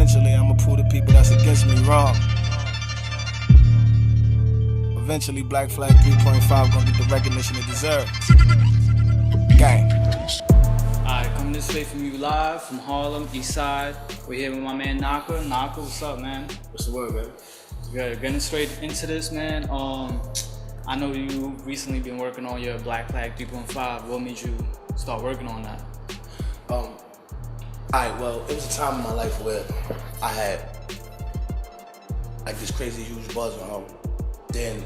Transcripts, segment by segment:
Eventually, I'ma prove to people that's against me wrong. Eventually, Black Flag 3.5 gonna get the recognition it deserves. Gang. Alright, coming this way from you live from Harlem, East Side. We're here with my man Knocka. Knocka, what's up, man? What's the word, man? Good. Getting straight into this, man. I know you recently been working on your Black Flag 3.5. What made you start working on that? Alright, well, it was a time in my life where I had like this crazy huge buzz on Harlem. Then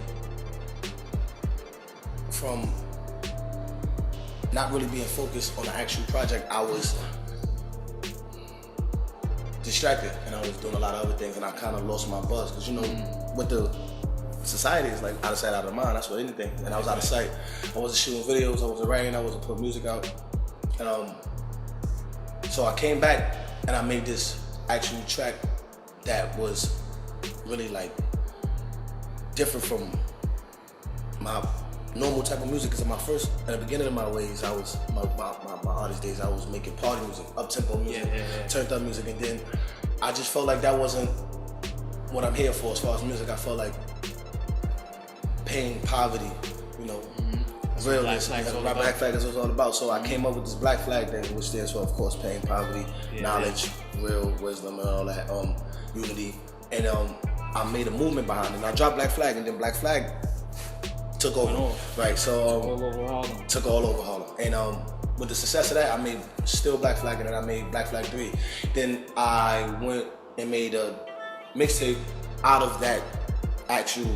from not really being focused on the actual project, I was distracted and I was doing a lot of other things and I kind of lost my buzz. Because you know, what the society is like, out of sight, out of mind, that's what anything. And I was out of sight. I wasn't shooting videos, I wasn't writing, I wasn't putting music out. And so I came back and I made this actual track that was really like different from my normal type of music. Because at the beginning of my ways, I was, my artist days, I was making party music, up-tempo music, turned up music, and then I just felt like that wasn't what I'm here for as far as music. I felt like pain, poverty, you know, realness, Black Flag is what it's all about. So I came up with this Black Flag thing, which stands for, of course, pain, poverty, knowledge, real wisdom, and all that, unity. And I made a movement behind it. And I dropped Black Flag, and then Black Flag took over. Right, so took all over Harlem. And with the success of that, I made still Black Flag, and then I made Black Flag 3. Then I went and made a mixtape out of that actual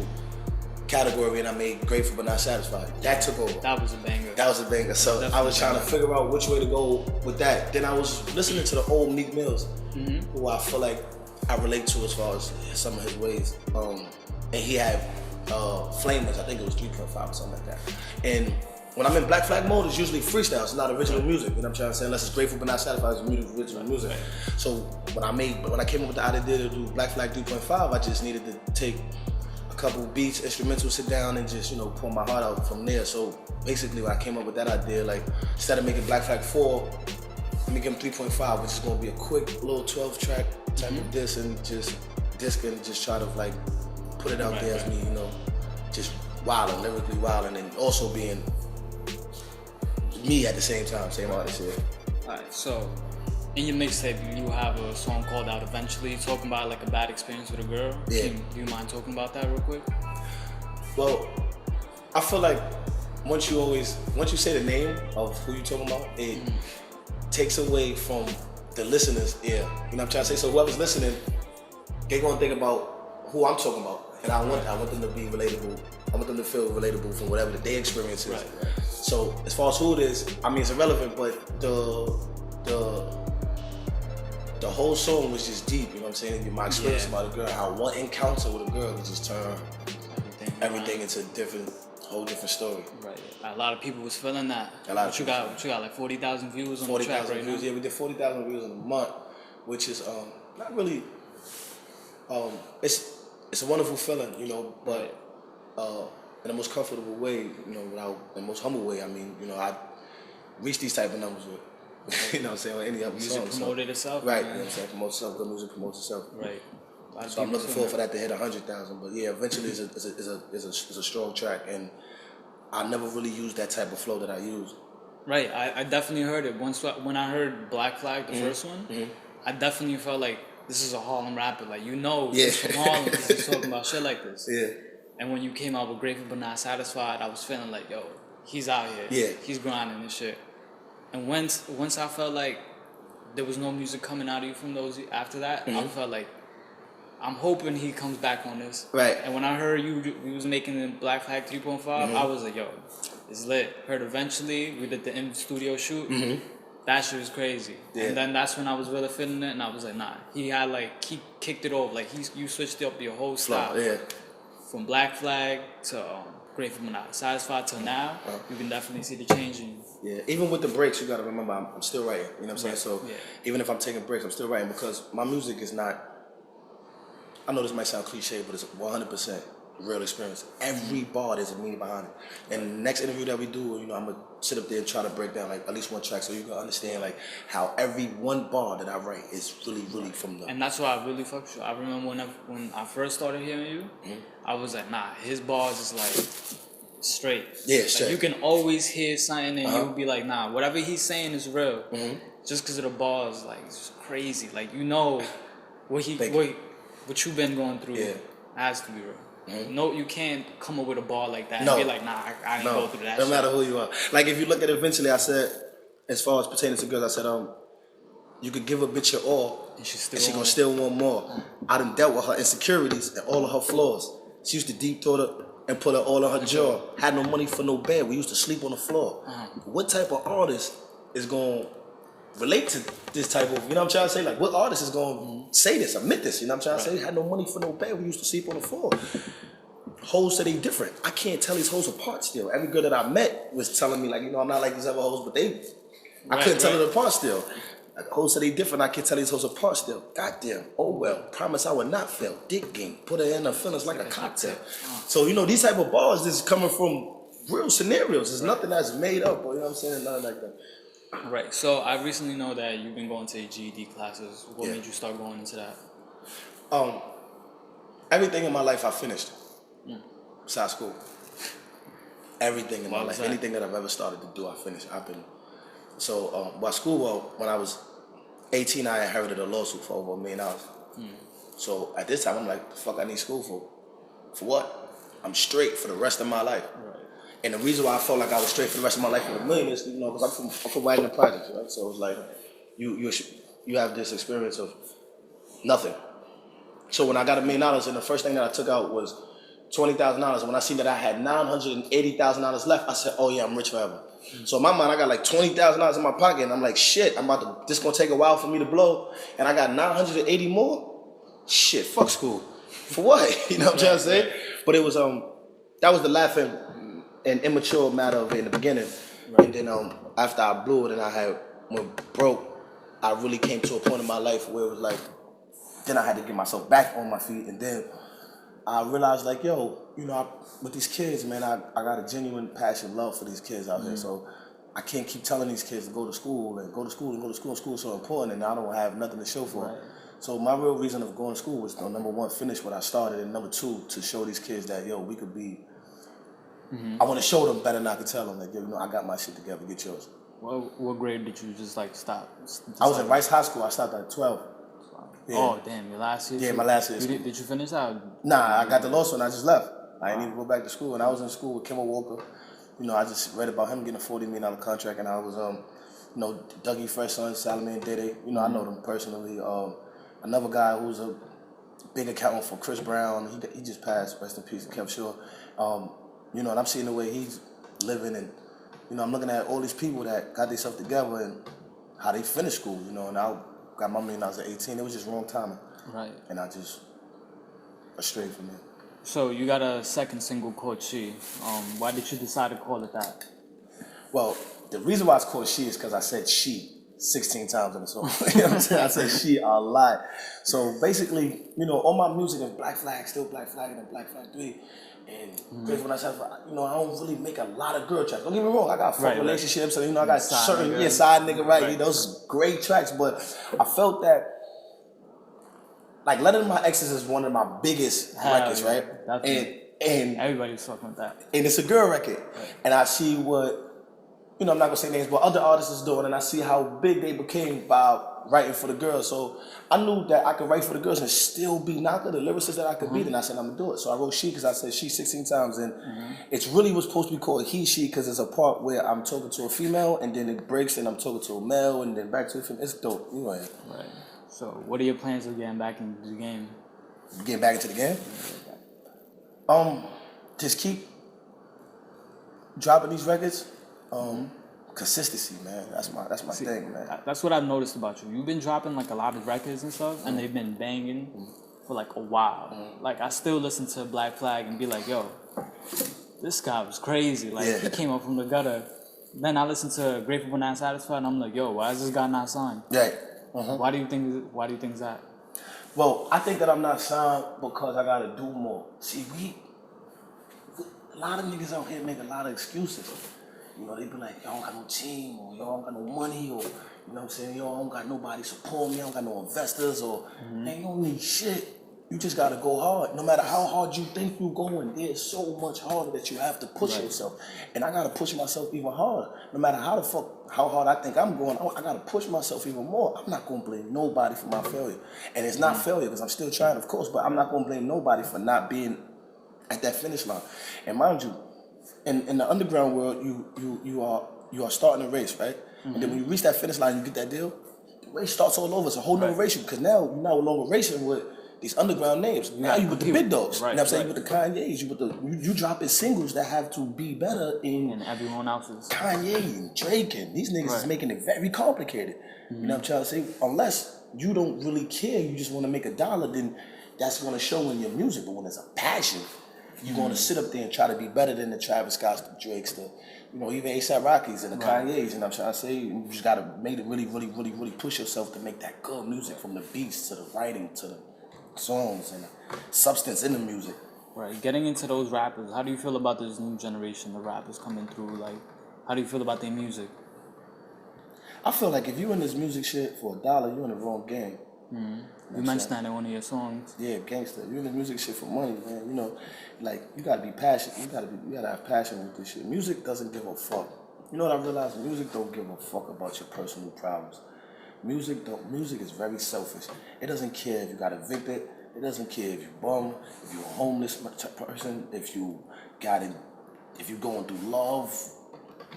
category, and I made Grateful But Not Satisfied. That took over. That was a banger. That was a banger. So I was trying to figure out which way to go with that. Then I was listening to the old Meek Mills, who I feel like I relate to as far as some of his ways. And he had Flamers, I think it was 3.5 or something like that. And when I'm in Black Flag mode, it's usually freestyle, it's not original music. You know what I'm trying to say? Unless it's Grateful But Not Satisfied, it's original music. So when I came up with the idea to do Black Flag 3.5, I just needed to take a couple beats, instrumentals, sit down and just, you know, pour my heart out from there. So basically when I came up with that idea, like instead of making Black Flag 4, let me give him 3.5, which is gonna be a quick little 12-track type of disc and just try to like put it out there as me, you know, just wilding, lyrically wilding, and also being me at the same time, same artist here. Alright, so in your mixtape, you have a song called Out Eventually, talking about like a bad experience with a girl. Yeah. Do you mind talking about that real quick? Well, I feel like once you say the name of who you're talking about, it takes away from the listener's ear. You know what I'm trying to say? So whoever's listening, they're gonna think about who I'm talking about. And I want them to be relatable. I want them to feel relatable from whatever their experience is. Right. So as far as who it is, I mean, it's irrelevant, but the whole song was just deep, you know what I'm saying? My experience about a girl, how one encounter with a girl would just turn everything into a whole different story. Right. A lot of people was feeling that. What you got like 40,000 views on the track right now? Yeah, we did 40,000 views in a month, which is not really, it's a wonderful feeling, you know, but in the most comfortable way, you know, in the most humble way, I mean, you know, I reach these type of numbers with, you know what I'm saying, on any other song. Music promoted itself. Right, you know what I'm saying, promotes itself, good music promotes itself. Right. So I'm looking forward for that to hit 100,000, but yeah, eventually it's a strong track, and I never really used that type of flow that I use. Right, I definitely heard it. When I heard Black Flag, the first one, I definitely felt like this is a Harlem rapper. Like, you know, he's from Harlem, he's talking about shit like this. Yeah. And when you came out with Grateful But Not Satisfied, I was feeling like, yo, he's out here. Yeah. He's grinding and shit. And once I felt like there was no music coming out of you from those after that, I felt like, I'm hoping he comes back on this. Right. And when I heard you was making the Black Flag 3.5, I was like, yo, it's lit. Heard Eventually, we did the in-studio shoot. That shit was crazy. Yeah. And then that's when I was really feeling it, and I was like, nah. He had like, he kicked it off. Like, you switched up your whole style. Yeah. From Black Flag to Grateful But Not Satisfied till now, you can definitely see the change in you. Yeah, even with the breaks, you gotta remember I'm still writing, you know what I'm saying? So even if I'm taking breaks, I'm still writing, because my music is not, I know this might sound cliche, but it's 100% real experience. Every bar, there's a meaning behind it. And the next interview that we do, you know, I'm gonna sit up there and try to break down like at least one track so you can understand like how every one bar that I write is really from the. And that's why I really fuck with you. I remember when I first started hearing you, I was like, nah, his bars is like straight. Yeah, straight. Like, you can always hear something and you'll be like, nah, whatever he's saying is real. Just because of the bars, like it's crazy. Like you know what you've been going through has to be real. No, you can't come up with a bar like that and be like, nah, I didn't go through that. No matter who you are. Like if you look at it eventually, I said, as far as pertaining to girls, I said, you could give a bitch your all, and she gonna still want more. I done dealt with her insecurities and all of her flaws. She used to deep throat her and put her all on her jaw. Had no money for no bed. We used to sleep on the floor. What type of artist is gonna relate to this type of, you know what I'm trying to say? Like, what artist is going to say this, admit this, you know what I'm trying to say? Had no money for no bed, we used to sleep on the floor. Hoes said they different. I can't tell these hoes apart still. Every girl that I met was telling me, like, you know, I'm not like these other hoes, but I couldn't tell it apart still. Like, hoes said they different, I can't tell these hoes apart still. Goddamn, oh well, promise I would not fail. Dick game, put her in her feelings like a cocktail. So, you know, these type of bars is coming from real scenarios. There's nothing that's made up, or, you know what I'm saying? Nothing like that. Right. So I recently know that you've been going to GED classes. What made you start going into that? Everything in my life I finished. Besides school. Everything in my life. Anything that I've ever started to do, I finished. When I was 18, I inherited a lawsuit for over $1 million. So at this time, I'm like, the fuck I need school for? For what? I'm straight for the rest of my life. Right. And the reason why I felt like I was straight for the rest of my life with $1 million is, you know, because I'm from Wagner Projects, right? So it's like, you have this experience of nothing. So when I got $1 million, and the first thing that I took out was $20,000. When I seen that I had $980,000 left, I said, oh yeah, I'm rich forever. So in my mind, I got like $20,000 in my pocket, and I'm like, shit, this gonna take a while for me to blow, and I got 980 more? Shit, fuck school. For what? You know what I'm trying to say? But it was, that was the laughing and immature matter of it in the beginning. Right. And then after I blew it and I went broke, I really came to a point in my life where it was like, then I had to get myself back on my feet. And then I realized like, yo, you know, with these kids, man, I got a genuine passion, love for these kids out here. So I can't keep telling these kids to go to school and go to school and go to school. School is so important and I don't have nothing to show for it. So my real reason of going to school was, number one, finish what I started, and number two, to show these kids that, yo, we could be, I want to show them better than I could tell them that, you know, I got my shit together, get yours. What grade did you just like stop? I was at Rice High School. I stopped at 12. Yeah. Oh, damn, your last year? Yeah, my last year. Did you finish that? Nah, I got the law school and I just left. I didn't even go back to school. And I was in school with Kimmel Walker. You know, I just read about him getting a $40 million contract, and I was, you know, Dougie Fresh son, Salome and Dede. You know, I know them personally. Another guy who's a big accountant for Chris Brown. He just passed. Rest in peace, Kev Shaw. You know, and I'm seeing the way he's living, and you know, I'm looking at all these people that got themselves together and how they finished school. You know, and I got my money when I was at 18. It was just wrong timing. Right. And I just strayed from it. So you got a second single called She. Why did you decide to call it that? Well, the reason why it's called She is because I said she 16 times in the song. You know what I'm saying? I said she a lot. So basically, you know, all my music is Black Flag, still Black Flag, and then Black Flag 3. And when I said, you know, I don't really make a lot of girl tracks. Don't get me wrong, I got fuck relationships, and you know, I got certain side nigga, right? Those great tracks, but I felt that, like, Letter to My Exes is one of my biggest records, right? And everybody's fucking with that. And it's a girl record. Right. And I see what, you know, I'm not gonna say names, but other artists is doing, and I see how big they became by writing for the girls. So I knew that I could write for the girls and still be Knocka, the lyricist that I could be. Then I said, I'm gonna do it. So I wrote She because I said she 16 times, and it's really was supposed to be called He, She, because there's a part where I'm talking to a female, and then it breaks, and I'm talking to a male, and then back to a female. It's dope. Anyway. Right. So what are your plans of getting back into the game? Getting back into the game? Just keep dropping these records. Consistency, man. That's my thing, man. That's what I've noticed about you. You've been dropping like a lot of records and stuff, and they've been banging for like a while. Like I still listen to Black Flag and be like, yo, this guy was crazy. Like he came up from the gutter. Then I listen to Grateful but Not Satisfied, and I'm like, yo, why is this guy not signed? Right. Why do you think that? Well, I think that I'm not signed because I gotta do more. See, a lot of niggas out here make a lot of excuses. You know, they be like, yo, I don't got no team, or yo, I don't got no money, or, you know what I'm saying, yo, I don't got nobody support me, I don't got no investors, or, man, you don't need shit. You just gotta go hard. No matter how hard you think you're going, there's so much harder that you have to push yourself. And I gotta push myself even harder. No matter how hard I think I'm going, I gotta push myself even more. I'm not gonna blame nobody for my failure. And it's not failure, because I'm still trying, of course, but I'm not gonna blame nobody for not being at that finish line. And mind you, in the underground world, you are starting a race, right? And then when you reach that finish line, you get that deal, the race starts all over. It's a whole nother race, because now you're no longer racing with these underground names. Now you with the big dogs. You know what I'm saying? You with the Kanye's, you dropping singles that have to be better in everyone else's. Kanye and Drake, and these niggas is making it very complicated. You know what I'm trying to say? Unless you don't really care, you just want to make $1, then that's gonna show in your music. But when it's a passion, you're gonna sit up there and try to be better than the Travis Scotts, the Drakes, the, you know, even A$AP Rockies and the Kanye's. And I'm trying to say, you just gotta make it really push yourself to make that good music, from the beats to the writing to the songs and substance in the music. Right. Getting into those rappers, how do you feel about this new generation, the rappers coming through? Like, how do you feel about their music? I feel like if you in this music shit for $1, you in the wrong game. You mentioned that in one of your songs. Yeah, gangster. You in the music shit for money, man. You know, like, you gotta be passionate. You gotta have passion with this shit. Music doesn't give a fuck. You know what I realized? Music don't give a fuck about your personal problems. Music is very selfish. It doesn't care if you got evicted. It doesn't care if you bum, if you're a homeless person, if you going through love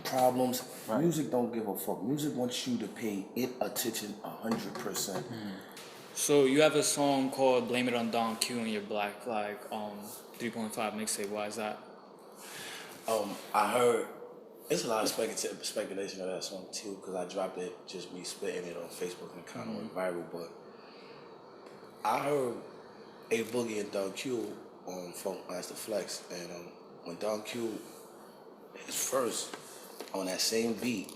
problems. Music don't give a fuck. Music wants you to pay it attention 100%. So you have a song called "Blame It on Don Q" in your Black Flag 3.5 mixtape. Why is that? I heard. It's a lot of speculation of that song too, because I dropped it, just me spitting it on Facebook, and it kind of went viral. But I heard A Boogie and Don Q on Funk Master Flex, and when Don Q is first on that same beat,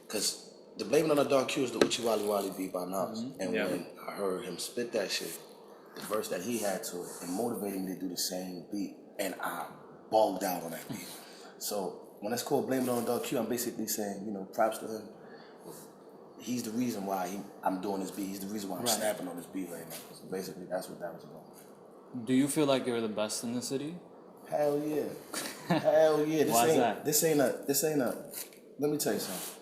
because the Blaming on the Don Q is the Uchi Wally Wally beat by Nas, and when I heard him spit that shit, the verse that he had to it, it motivated me to do the same beat, and I bugged out on that beat. So when it's called Blame It on Dog Q, I'm basically saying, you know, props to him. He's the reason why I'm doing this beat. He's the reason why I'm snapping on this beat right now. So basically, that's what that was about. Do you feel like you're the best in the city? Hell yeah. Hell yeah. Why is that? This ain't a, let me tell you something.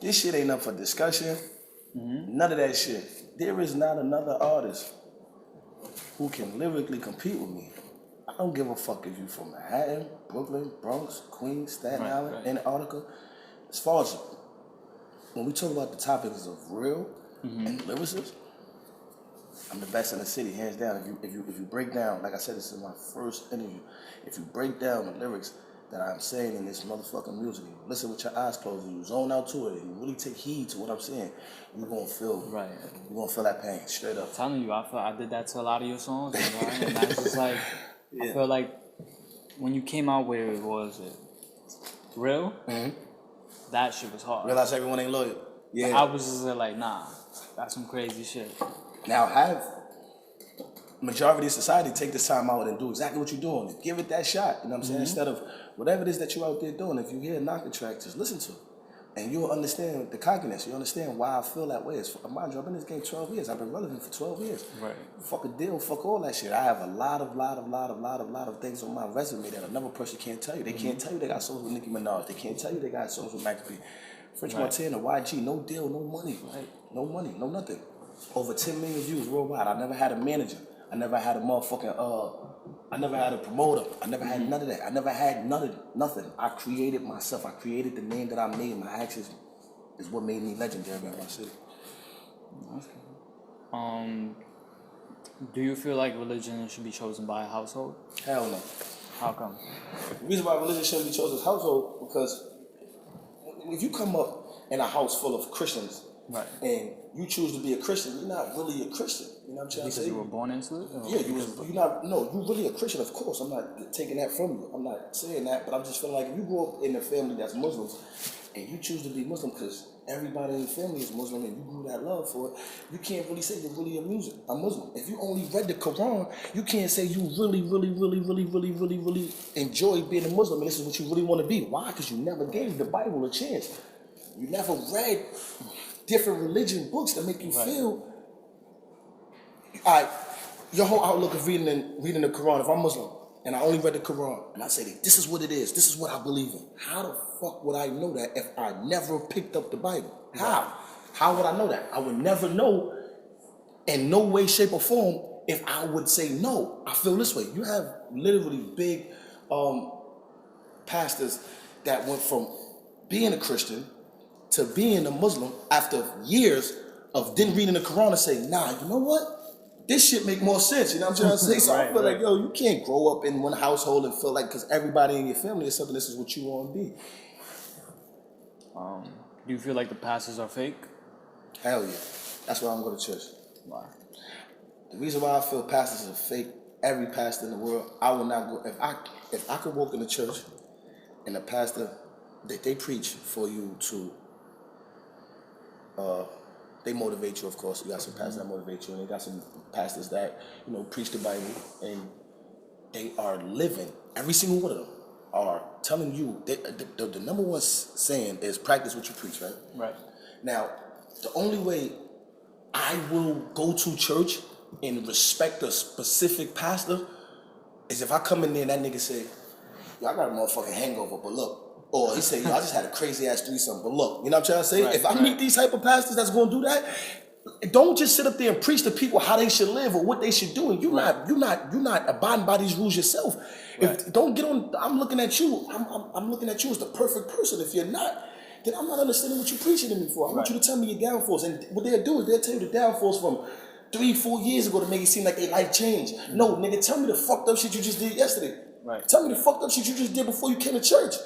This shit ain't up for discussion. None of that shit. There is not another artist who can lyrically compete with me. I don't give a fuck if you from Manhattan, Brooklyn, Bronx, Queens, Staten Island, Antarctica. As far as when we talk about the topics of real and lyricists, I'm the best in the city, hands down. If you break down, like I said, this is my first interview. If you break down the lyrics that I'm saying in this motherfucking music, you listen with your eyes closed, and you zone out to it, and you really take heed to what I'm saying, you're gonna feel you're gonna feel that pain straight up. I'm telling you, I did that to a lot of your songs, and that's just like. I feel like when you came out with, what was it? Real? That shit was hard. Realize everyone ain't loyal. Yeah. I was just like, nah, that's some crazy shit. Now have majority of society take this time out and do exactly what you're doing. Give it that shot. You know what I'm saying? Instead of whatever it is that you're out there doing, if you hear a Knocka track, just listen to it. And you'll understand the cockiness. You'll understand why I feel that way. Mind you, I've been in this game 12 years. I've been relevant for 12 years. Right. Fuck a deal, fuck all that shit. I have a lot of things on my resume that another person can't tell you. They can't tell you they got songs with Nicki Minaj. They can't tell you they got songs with Max B. French Montana, YG, no deal, no money. Right? No money, no nothing. Over 10 million views worldwide. I never had a manager. I never had a motherfucking, I never had a promoter. I never had none of that. I never had nothing. I created myself. I created the name that I made. My actions is what made me legendary in my city. Do you feel like religion should be chosen by a household? Hell no. How come? The reason why religion shouldn't be chosen as household, because if you come up in a house full of Christians, and you choose to be a Christian, you're not really a Christian. You know what I'm trying to say? Because you were born into it? Yeah, you're really a Christian, of course. I'm not taking that from you. I'm not saying that, but I'm just feeling like if you grow up in a family that's Muslims and you choose to be Muslim because everybody in your family is Muslim and you grew that love for it, you can't really say you're really a Muslim. If you only read the Quran, you can't say you really enjoy being a Muslim and this is what you really want to be. Why? Because you never gave the Bible a chance. You never read different religion books that make you feel. All right, your whole outlook of reading the Quran, if I'm Muslim, and I only read the Quran, and I say, this is what it is, this is what I believe in. How the fuck would I know that if I never picked up the Bible? How? How would I know that? I would never know in no way, shape, or form if I would say, no, I feel this way. You have literally big pastors that went from being a Christian to being a Muslim after years of then reading the Quran and say, nah, you know what? This shit make more sense, you know what I'm trying to say? So I feel like, yo, you can't grow up in one household and feel like, because everybody in your family is something, this is what you want to be. Do you feel like the pastors are fake? Hell yeah. That's why I'm going to church. Why? The reason why I feel pastors are fake, every pastor in the world, I will not go. If I could walk in the church and the pastor, they preach for you to, they motivate you, of course. You got some pastors that motivate you, and they got some pastors that, you know, preach the Bible, and they are living, every single one of them are telling you, the number one saying is practice what you preach, right? Right. Now, the only way I will go to church and respect a specific pastor is if I come in there and that nigga say, yo, I got a motherfucking hangover, but look. Or he say, yo, I just had a crazy ass threesome, but look, you know what I'm trying to say? Right, if I meet these type of pastors that's gonna do that, don't just sit up there and preach to people how they should live or what they should do. And you're not abiding by these rules yourself. If don't get on, I'm looking at you. I'm looking at you as the perfect person. If you're not, then I'm not understanding what you're preaching to me for. I want you to tell me your downfalls. And what they'll do is they'll tell you the downfalls from 3-4 years ago to make it seem like their life changed. No, nigga, tell me the fucked up shit you just did yesterday. Right. Tell me the fucked up shit you just did before you came to church.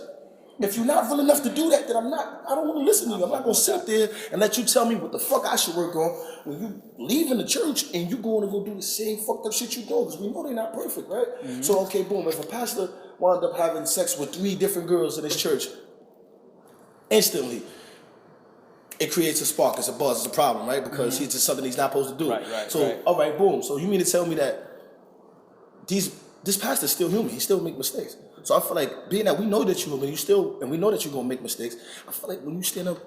If you're not real enough to do that, then I don't want to listen to you. I'm not going to sit there and let you tell me what the fuck I should work on when you leaving the church and you going to go do the same fucked up shit you do, because we know they're not perfect, right? Mm-hmm. So, okay, boom, if a pastor wound up having sex with 3 different girls in his church, instantly, it creates a spark, it's a buzz, it's a problem, right? Because it's just something he's not supposed to do. Right. All right, boom. So you mean to tell me that this pastor's still human, he still make mistakes. So I feel like, being that we know that you're human, and we know that you're gonna make mistakes, I feel like when you stand up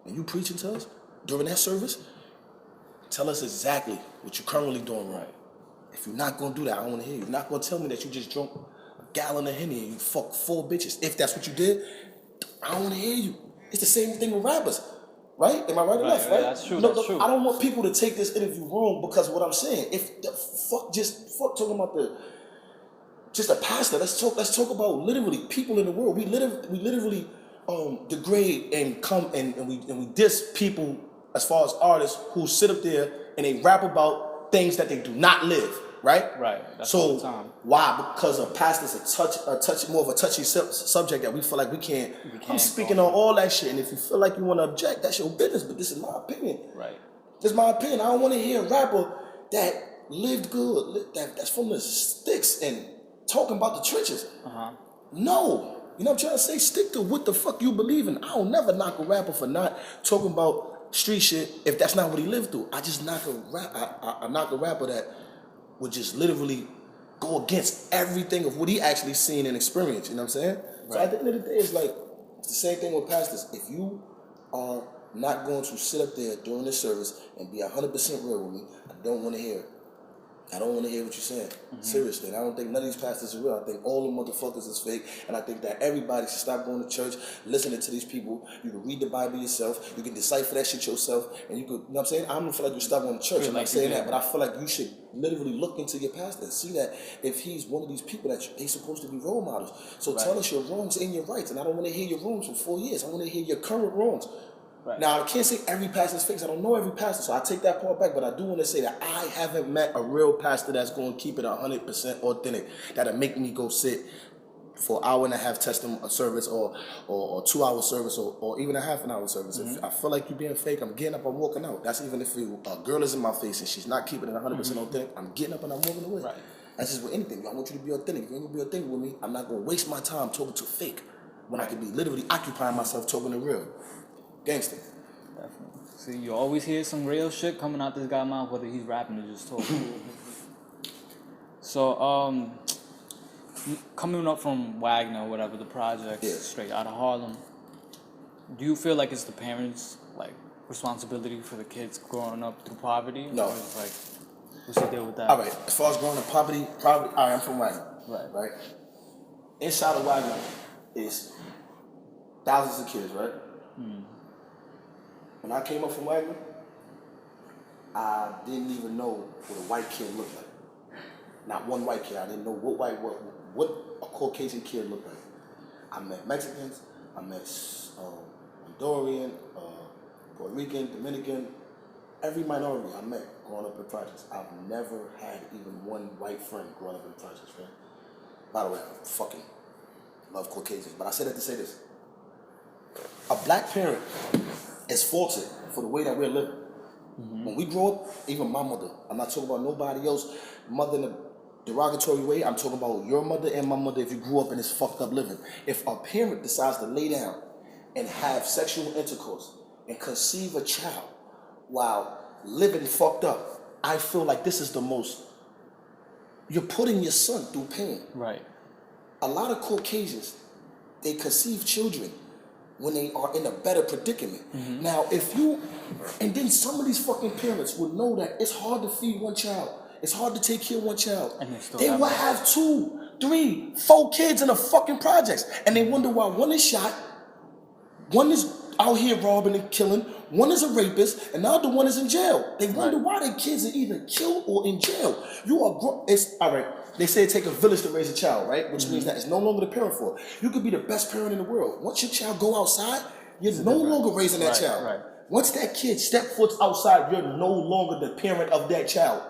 and you preaching to us during that service, tell us exactly what you're currently doing right. If you're not gonna do that, I don't wanna hear you. You're not gonna tell me that you just drunk a gallon of Henny and you fucked 4 bitches. If that's what you did, I don't wanna hear you. It's the same thing with rappers. Right? Am I right or left? Right? That's true. No, that's true. I don't want people to take this interview wrong because of what I'm saying. If fuck talking about just a pastor. Let's talk about literally people in the world. We literally degrade and come and we diss people as far as artists who sit up there and they rap about things that they do not live. Right? Right. That's so all the time. Why? Because a pastor's more of a touchy subject that we feel like we can't. I'm speaking on all that shit, and if you feel like you want to object, that's your business. But this is my opinion. Right. This is my opinion. I don't want to hear a rapper that lived good, that's from the sticks and talking about the trenches. No. You know what I'm trying to say? Stick to what the fuck you believe in. I'll never knock a rapper for not talking about street shit if that's not what he lived through. I just knock I knock a rapper that would just literally go against everything of what he actually seen and experienced. You know what I'm saying? Right. So at the end of the day, it's the same thing with pastors. If you are not going to sit up there during this service and be 100% real with me, I don't want to hear it. I don't want to hear what you're saying. Seriously. And I don't think none of these pastors are real. I think all the motherfuckers is fake. And I think that everybody should stop going to church, listening to these people. You can read the Bible yourself. You can decipher that shit yourself. And you could, you know what I'm saying? I don't feel like you stop going to church. I'm not saying that. But I feel like you should literally look into your pastor and see that if he's one of these people that they're supposed to be role models. So tell us your wrongs and your rights. And I don't want to hear your wrongs for 4 years. I want to hear your current wrongs. Right. Now, I can't say every pastor's fake. I don't know every pastor, so I take that part back. But I do want to say that I haven't met a real pastor that's going to keep it 100% authentic, that'll make me go sit for an hour and a half testing a service or 2 hour service or even a half an hour service. If I feel like you're being fake, I'm getting up, I'm walking out. That's even if a girl is in my face and she's not keeping it 100% authentic, I'm getting up and I'm walking away. Right. That's just with anything. I want you to be authentic. If you ain't going to be authentic with me, I'm not going to waste my time talking to fake when I could be literally occupying myself talking to real. Gangster. See, you always hear some real shit coming out this guy's mouth, whether he's rapping or just talking. So, coming up from Wagner, whatever, the project, straight out of Harlem, do you feel like it's the parents' like responsibility for the kids growing up through poverty? No. Or is, like, what's the deal with that? All right, as far as growing up poverty, all right, I'm from Wagner. Right. Inside of Wagner is thousands of kids, right? When I came up from Wagner, I didn't even know what a white kid looked like. Not one white kid. I didn't know what a Caucasian kid looked like. I met Mexicans, I met Honduran, Puerto Rican, Dominican, every minority I met growing up in projects. I've never had even one white friend growing up in projects, right? By the way, I fucking love Caucasians, but I said that to say this. A black parent is faulted for the way that we're living. When we grow up, even my mother, I'm not talking about nobody else, mother in a derogatory way, I'm talking about your mother and my mother if you grew up in this fucked up living. If a parent decides to lay down and have sexual intercourse and conceive a child while living fucked up, I feel like this is the most, you're putting your son through pain. Right. A lot of Caucasians, they conceive children when they are in a better predicament. Now, and then some of these fucking parents would know that it's hard to feed one child. It's hard to take care of one child. And they will have 2, 3, 4 kids in the fucking projects. And they wonder why one is shot, one is out here robbing and killing, one is a rapist, and the other one is in jail. They wonder why their kids are either killed or in jail. It's all right. They say it takes a village to raise a child, right? Which means that it's no longer the parent fault. You could be the best parent in the world. Once your child go outside, you're no longer raising that child. Right. Once that kid step foot outside, you're no longer the parent of that child.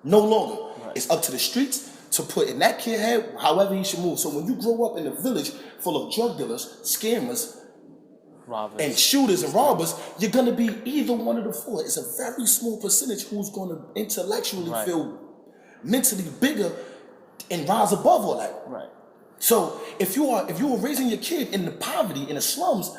No longer. Right. It's up to the streets to put in that kid's head however he should move. So when you grow up in a village full of drug dealers, scammers, robbers, and shooters and robbers, you're gonna be either one of the 4. It's a very small percentage who's gonna intellectually feel mentally bigger and rise above all that. Right. So if you were raising your kid in the poverty, in the slums,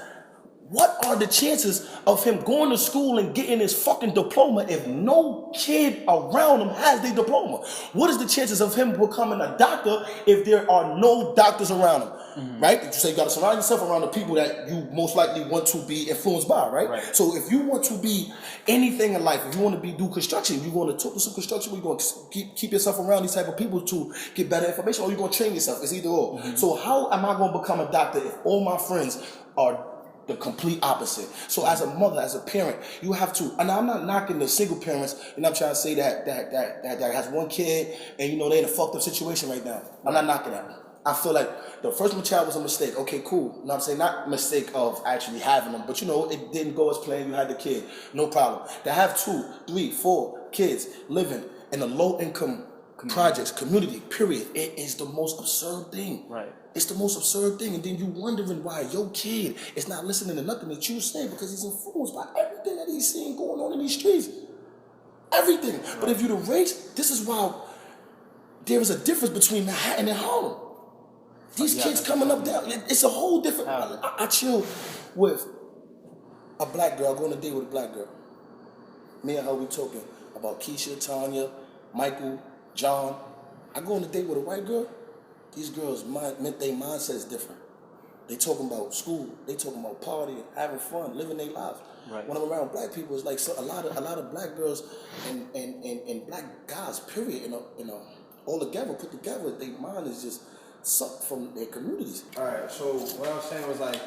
what are the chances of him going to school and getting his fucking diploma if no kid around him has their diploma? What is the chances of him becoming a doctor if there are no doctors around him? Right? You say you gotta surround yourself around the people that you most likely want to be influenced by, right? So if you want to be anything in life, if you want to do construction, if you want to talk to some construction, you're going to keep yourself around these type of people to get better information, or you're going to train yourself. It's either or. So how am I going to become a doctor if all my friends are the complete opposite? So as a mother, as a parent, you have to, and I'm not knocking the single parents, and I'm trying to say that has one kid and they're in a fucked up situation right now. I'm not knocking that. I feel like the first one child was a mistake. Okay, cool. You know what I'm saying? Not mistake of actually having them, but it didn't go as planned. You had the kid. No problem. To have 2, 3, 4 kids living in a low income projects, community, period, it is the most absurd thing. Right. It's the most absurd thing. And then you wondering why your kid is not listening to nothing that you say because he's influenced by everything that he's seeing going on in these streets. Everything. Right. But if you're the race, this is why there is a difference between Manhattan and Harlem. These kids coming up down, it's a whole different. I chill with a black girl, I go on a date with a black girl. Me and her, we talking about Keisha, Tanya, Michael, John. I go on a date with a white girl. These girls, their mindset is different. They talking about school, they talking about partying, having fun, living their lives. Right. When I'm around black people, it's like a lot of black girls and black guys, period, all together, put together, their mind is just sucked from their communities. All right, so what I was saying was like,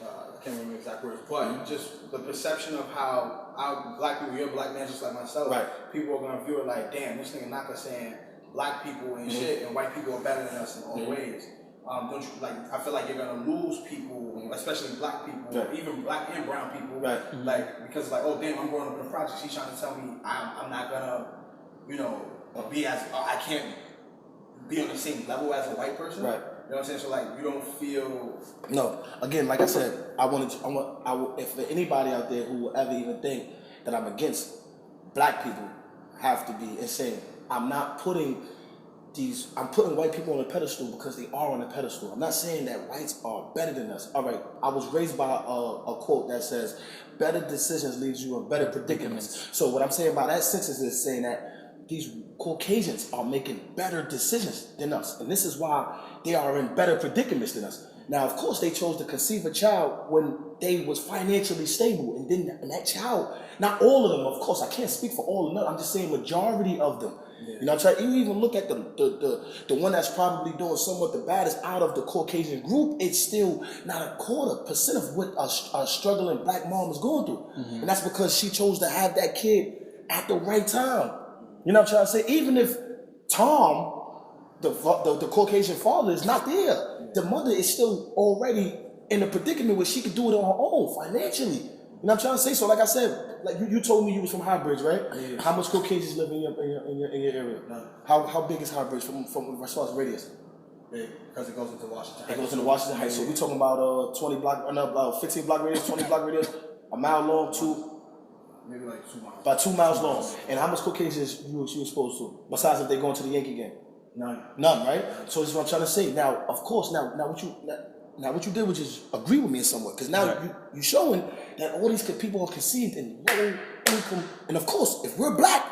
I can't remember exact words, but just the perception of how black people, you're a black man just like myself, people are gonna view it like, damn, this nigga Knocka saying black people and shit, and white people are better than us in all ways. Don't you like? I feel like you're gonna lose people, especially black people, even black and brown people, like because like, oh damn, I'm growing up in the project. She's trying to tell me I'm not gonna, be as I can't be on the same level as a white person. Right. You know what I'm saying? So like, you don't feel. No. Again, like I said, if anybody out there who will ever even think that I'm against black people, have to be insane. I'm not putting I'm putting white people on a pedestal because they are on a pedestal. I'm not saying that whites are better than us. All right, I was raised by a quote that says, better decisions leads you in better predicaments. So what I'm saying by that sentence is saying that these Caucasians are making better decisions than us. And this is why they are in better predicaments than us. Now, of course, they chose to conceive a child when they was financially stable. And then that child, not all of them, of course, I can't speak for all of them. I'm just saying majority of them. Yeah. You know what I'm saying? You even look at the one that's probably doing somewhat the baddest out of the Caucasian group, it's still not a 0.25% of what a struggling black mom is going through. And that's because she chose to have that kid at the right time. You know what I'm trying to say? Even if Tom, the Caucasian father, is not there, the mother is still already in a predicament where she could do it on her own financially. You know what I'm trying to say? So like I said, like you told me you was from Highbridge, right? Yeah. How much Caucasians live in your area? No. How big is Highbridge from as far as radius? Yeah, because it goes into Washington Heights. It goes into Washington Heights. So we talking about 15 block radius, 20 block radius, a mile long, maybe like 2 miles. About 2 miles long. And how much Caucasians you exposed to? Besides if they going to the Yankee game? None, right? So this is what I'm trying to say. Now, of course, now what you did was just agree with me in somewhat, because now you showing that all these people are conceived in low income, and of course, if we're black,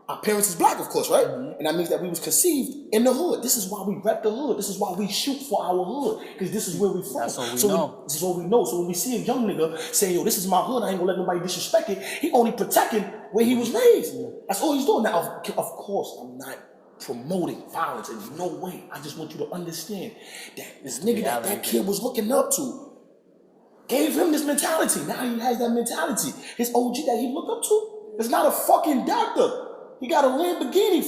our parents is black, of course, right? And that means that we was conceived in the hood. This is why we rep the hood. This is why we shoot for our hood, because this is where we from. That's what we know. This is what we know. So when we see a young nigga saying, yo, this is my hood, I ain't gonna let nobody disrespect it, he only protecting where he was raised. That's all he's doing. Now, of course, I'm not promoting violence in no way. I just want you to understand that this nigga that kid was looking up to gave him this mentality. Now he has that mentality. His OG that he looked up to is not a fucking doctor. He got a Lamborghini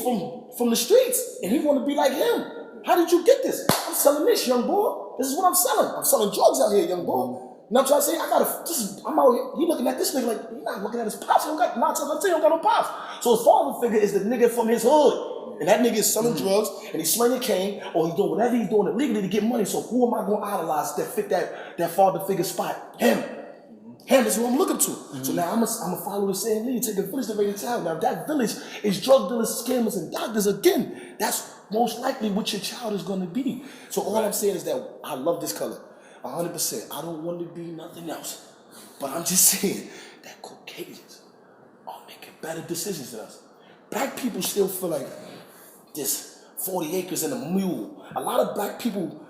from the streets, and he want to be like him. How did you get this? I'm selling this, young boy. This is what I'm selling. I'm selling drugs out here, young boy. You know what I'm trying to say? I'm out here. He looking at this nigga like, he not looking at his pops. He don't got 9 times out of 10, he don't got no pops. So his father figure is the nigga from his hood. And that nigga is selling drugs, and he's slinging cane, or he's doing whatever he's doing illegally to get money. So who am I going to idolize that fit that father figure spot? Him. Him is who I'm looking to. So now I'm gonna follow the same lead. Take a village to raise a child. Now if that village is drug dealers, scammers, and doctors, again, that's most likely what your child is going to be. So all I'm saying is that I love this color, 100%. I don't want to be nothing else. But I'm just saying that Caucasians are making better decisions than us. Black people still feel like this 40 acres and a mule. A lot of black people,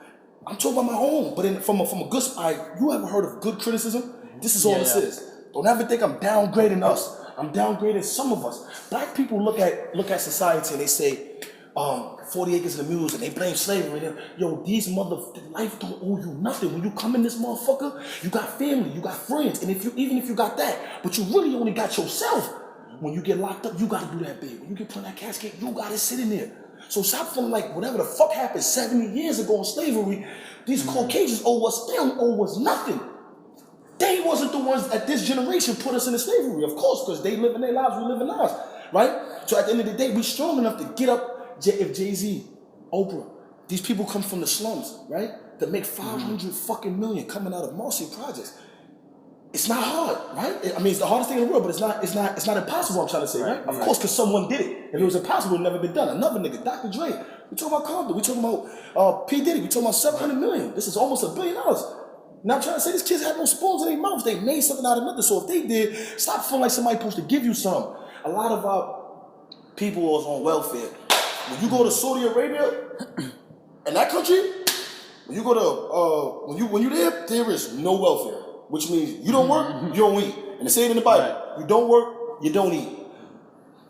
I'm talking about my home, but from a good spot, you ever heard of good criticism? This is all this is. Don't ever think I'm downgrading us. I'm downgrading some of us. Black people look at society and they say, 40 acres and the mules, and they blame slavery. Yo, life don't owe you nothing. When you come in this motherfucker, you got family, you got friends, and even if you got that, but you really only got yourself. When you get locked up, you gotta do that, babe. When you get put in that casket, you gotta sit in there. So stop feeling like whatever the fuck happened 70 years ago in slavery, these Caucasians owe us, they don't owe us nothing. They wasn't the ones at this generation put us into slavery, of course, because they live in their lives, we live in ours, right? So at the end of the day, we strong enough to get up, if Jay-Z, Oprah, these people come from the slums, right? To make 500 fucking million coming out of Marcy projects. It's not hard, right? I mean, it's the hardest thing in the world, but it's not impossible, I'm trying to say, right? Of course, because someone did it. If it was impossible, it would never been done. Another nigga, Dr. Dre. We talking about Compton. We talking about P. Diddy. We talking about 700 million. This is almost $1 billion. Now I'm trying to say these kids had no spoons in their mouths. They made something out of nothing. So if they did, stop feeling like somebody supposed to give you some. A lot of our people was on welfare. When you go to Saudi Arabia, in that country, when you go to when you there is no welfare. Which means you don't work, you don't eat. And they say it in the Bible. Right. You don't work, you don't eat.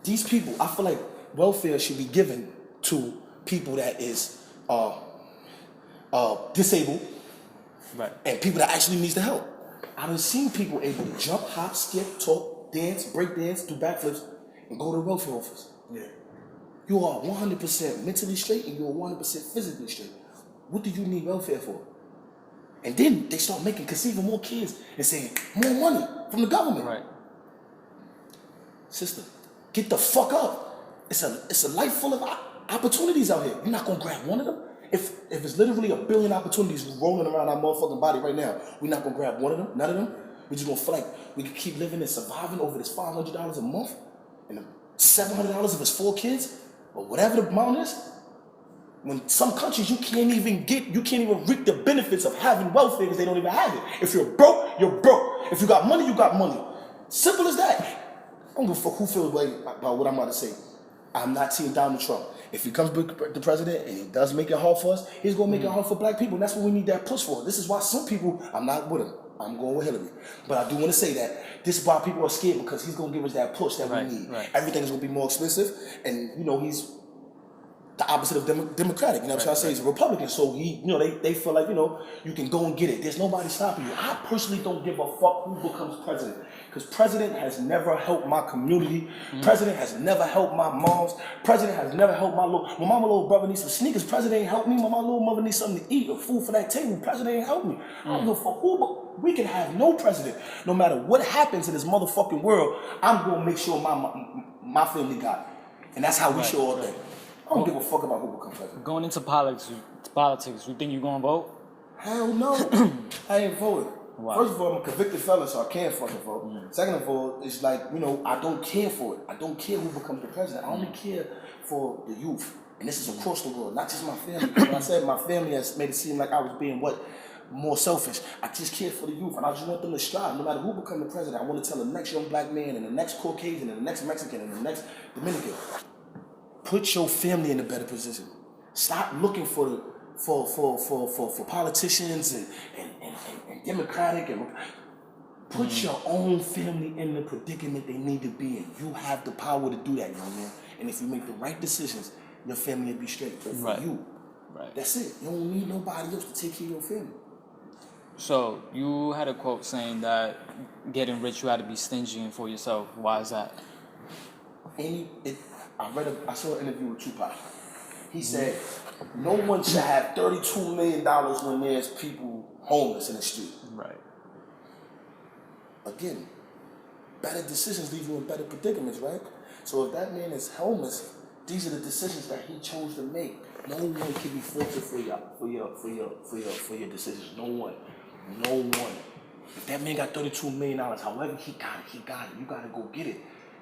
These people, I feel like welfare should be given to people that is disabled, right, and people that actually needs the help. I've seen people able to jump, hop, skip, talk, dance, break dance, do backflips, and go to the welfare office. Yeah. You are 100% mentally straight and you are 100% physically straight. What do you need welfare for? And then they start conceiving more kids and saying, more money from the government. Right. Sister, get the fuck up. It's a life full of opportunities out here. You're not gonna grab one of them? If it's literally 1 billion opportunities rolling around our motherfucking body right now, we're not gonna grab one of them, none of them? We're just gonna feel like we can keep living and surviving over this $500 a month and $700 if it's 4 kids, or whatever the amount is? When some countries you can't even reap the benefits of having welfare because they don't even have it. If you're broke, you're broke. If you got money, you got money. Simple as that. I don't give a fuck who feels way about what I'm about to say. I'm not Team Donald Trump. If he comes the president and he does make it hard for us, he's gonna make it hard for black people. And that's what we need that push for. This is why some people, I'm not with him. I'm going with Hillary. But I do want to say that this is why people are scared, because he's gonna give us that push that we need. Right. Everything's gonna be more expensive, and you know he's the opposite of Democratic. You know what I'm trying to say? He's a Republican, so he, you know, they feel like, you know, you can go and get it. There's nobody stopping you. I personally don't give a fuck who becomes president, because president has never helped my community. President has never helped my moms. President has never helped my little. When my little brother needs some sneakers, president ain't helped me. When my little mother needs something to eat or food for that table, president ain't helped me. I don't give a fuck who, but we can have no president. No matter what happens in this motherfucking world, I'm gonna make sure my family got it, and that's how we show all that. I don't give a fuck about who becomes president. Going into politics, you think you're gonna vote? Hell no. I ain't voting. Wow. First of all, I'm a convicted felon, so I can't fucking vote. Second of all, it's like, you know, I don't care for it. I don't care who becomes the president. I only care for the youth. And this is across the world, not just my family. When I said my family has made it seem like I was being more selfish. I just care for the youth, and I just want them to strive. No matter who becomes the president, I want to tell the next young black man and the next Caucasian and the next Mexican and the next Dominican, put your family in a better position. Stop looking for politicians and Democratic and put your own family in the predicament they need to be in. You have the power to do that, young man. And if you make the right decisions, your family will be straight. But for you, that's it. You don't need nobody else to take care of your family. So you had a quote saying that getting rich, you had to be stingy and for yourself. Why is that? I saw an interview with Tupac. He said, no one should have $32 million when there's people homeless in the street. Right. Again, better decisions leave you in better predicaments, right? So if that man is homeless, these are the decisions that he chose to make. No one can be faulted for your decisions. No one. If that man got $32 million, however he got it, You gotta go get it.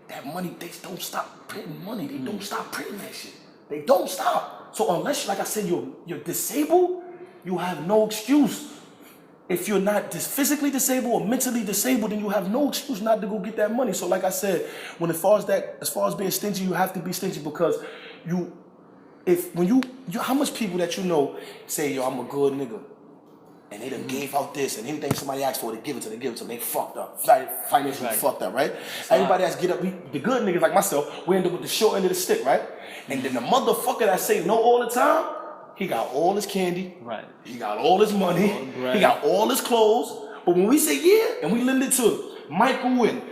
That money, they don't stop printing money. They don't stop printing that shit. They don't stop. So unless, like I said, you're disabled, you have no excuse. If you're not physically disabled or mentally disabled, then you have no excuse not to go get that money. So like I said, as far as being stingy, you have to be stingy, because how much people that you know say, yo, I'm a good nigga, and they done gave out this, and anything somebody asks for, they give it to them. They fucked up. Financially fucked up, right? Everybody has to get up. The good niggas like myself, we end up with the short end of the stick, right? And then the motherfucker that say no all the time, he got all his candy. Right. He got all his money. He got all his clothes. But when we say yeah, and we lend it to Michael and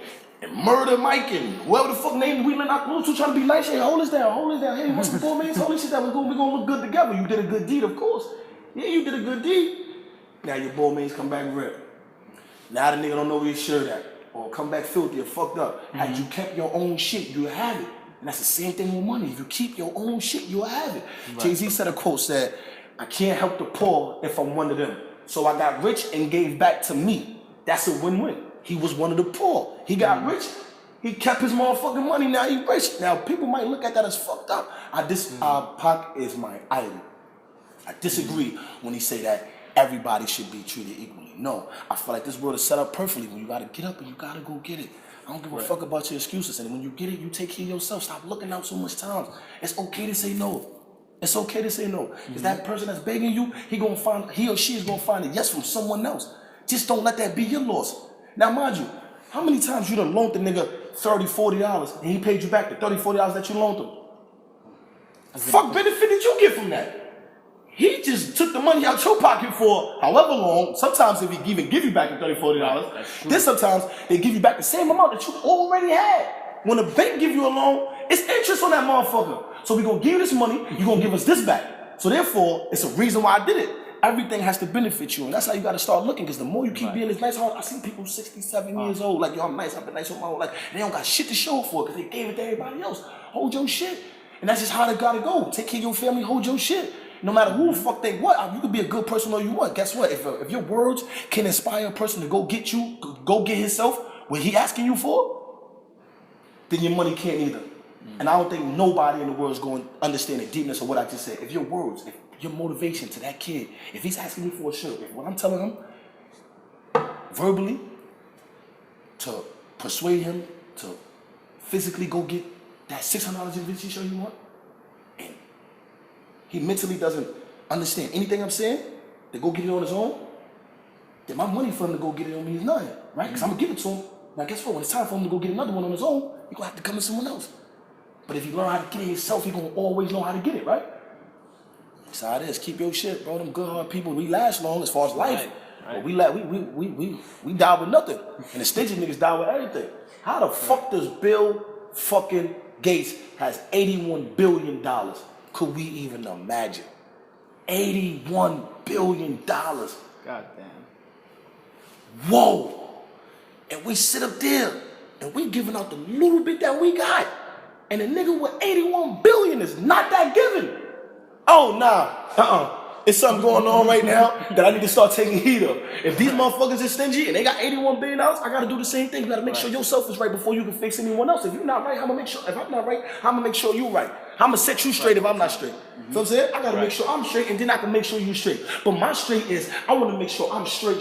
Murder Mike and whoever the fuck name we lend our clothes to, trying to be nice, hey, hold us down. Hey, what's the 4 minutes? Hold this shit down. We're gonna look good together. You did a good deed, of course. Yeah, you did a good deed. Now your bull mates come back ripped. Now the nigga don't know where his shirt at, or come back filthy or fucked up. Had you kept your own shit, you would have it. And that's the same thing with money. If you keep your own shit, you'll have it. Right. Jay-Z said a quote, said, I can't help the poor if I'm one of them. So I got rich and gave back to me. That's a win-win. He was one of the poor. He got rich. He kept his motherfucking money. Now he's rich. Now people might look at that as fucked up. Pac is my idol. I disagree when he say that everybody should be treated equally. No, I feel like this world is set up perfectly when you gotta get up and you gotta go get it. I don't give a fuck about your excuses. And when you get it, you take care of yourself. Stop looking out so much time. It's okay to say no. It's okay to say no. Because that person that's begging you, he or she is gonna find a yes from someone else. Just don't let that be your loss. Now, mind you, how many times you done loaned the nigga $30, $40 and he paid you back the $30, $40 that you loaned him? Fuck benefit did you get from that? He just took the money out your pocket for however long. Sometimes if he even give you back the $30, $40, then sometimes they give you back the same amount that you already had. When a bank give you a loan, it's interest on that motherfucker. So we gonna give you this money, you gonna give us this back. So therefore, it's a reason why I did it. Everything has to benefit you, and that's how you gotta start looking, because the more you keep being this nice, I see people 67 years old, like, yo, I'm nice, I've been nice all my whole life, and they don't got shit to show for it, because they gave it to everybody else. Hold your shit. And that's just how they gotta go. Take care of your family, hold your shit. No matter who the fuck they what, you could be a good person all you want. Guess what? If your words can inspire a person to go get you, go get himself what he asking you for, then your money can't either. And I don't think nobody in the world is going to understand the deepness of what I just said. If your words, if your motivation to that kid, if he's asking me for a shirt, if what I'm telling him verbally to persuade him to physically go get that $600 in Vinci shirt he want, and he mentally doesn't understand anything I'm saying, to go get it on his own, then my money for him to go get it on me is nothing, right? Because I'm going to give it to him. Now guess what? When it's time for him to go get another one on his own, he's going to have to come to someone else. But if he learn how to get it himself, he going to always know how to get it, right? That's how it is. Keep your shit, bro. Them good hard people, we last long as far as life. Right. But we die with nothing. And the stingy niggas die with everything. How the fuck does Bill fucking Gates has $81 billion? Could we even imagine? $81 billion. God damn. Whoa. And we sit up there and we giving out the little bit that we got. And a nigga with 81 billion is not that giving. Oh, nah. It's something going on right now that I need to start taking heed of. If these motherfuckers is stingy and they got $81 billion, I gotta do the same thing. You gotta make sure yourself is right before you can fix anyone else. If you're not right, I'm gonna make sure. If I'm not right, I'm gonna make sure you're right. I'm gonna set you straight if I'm not straight. You know what I'm saying? I gotta make sure I'm straight and then I can make sure you're straight. But my straight is, I wanna make sure I'm straight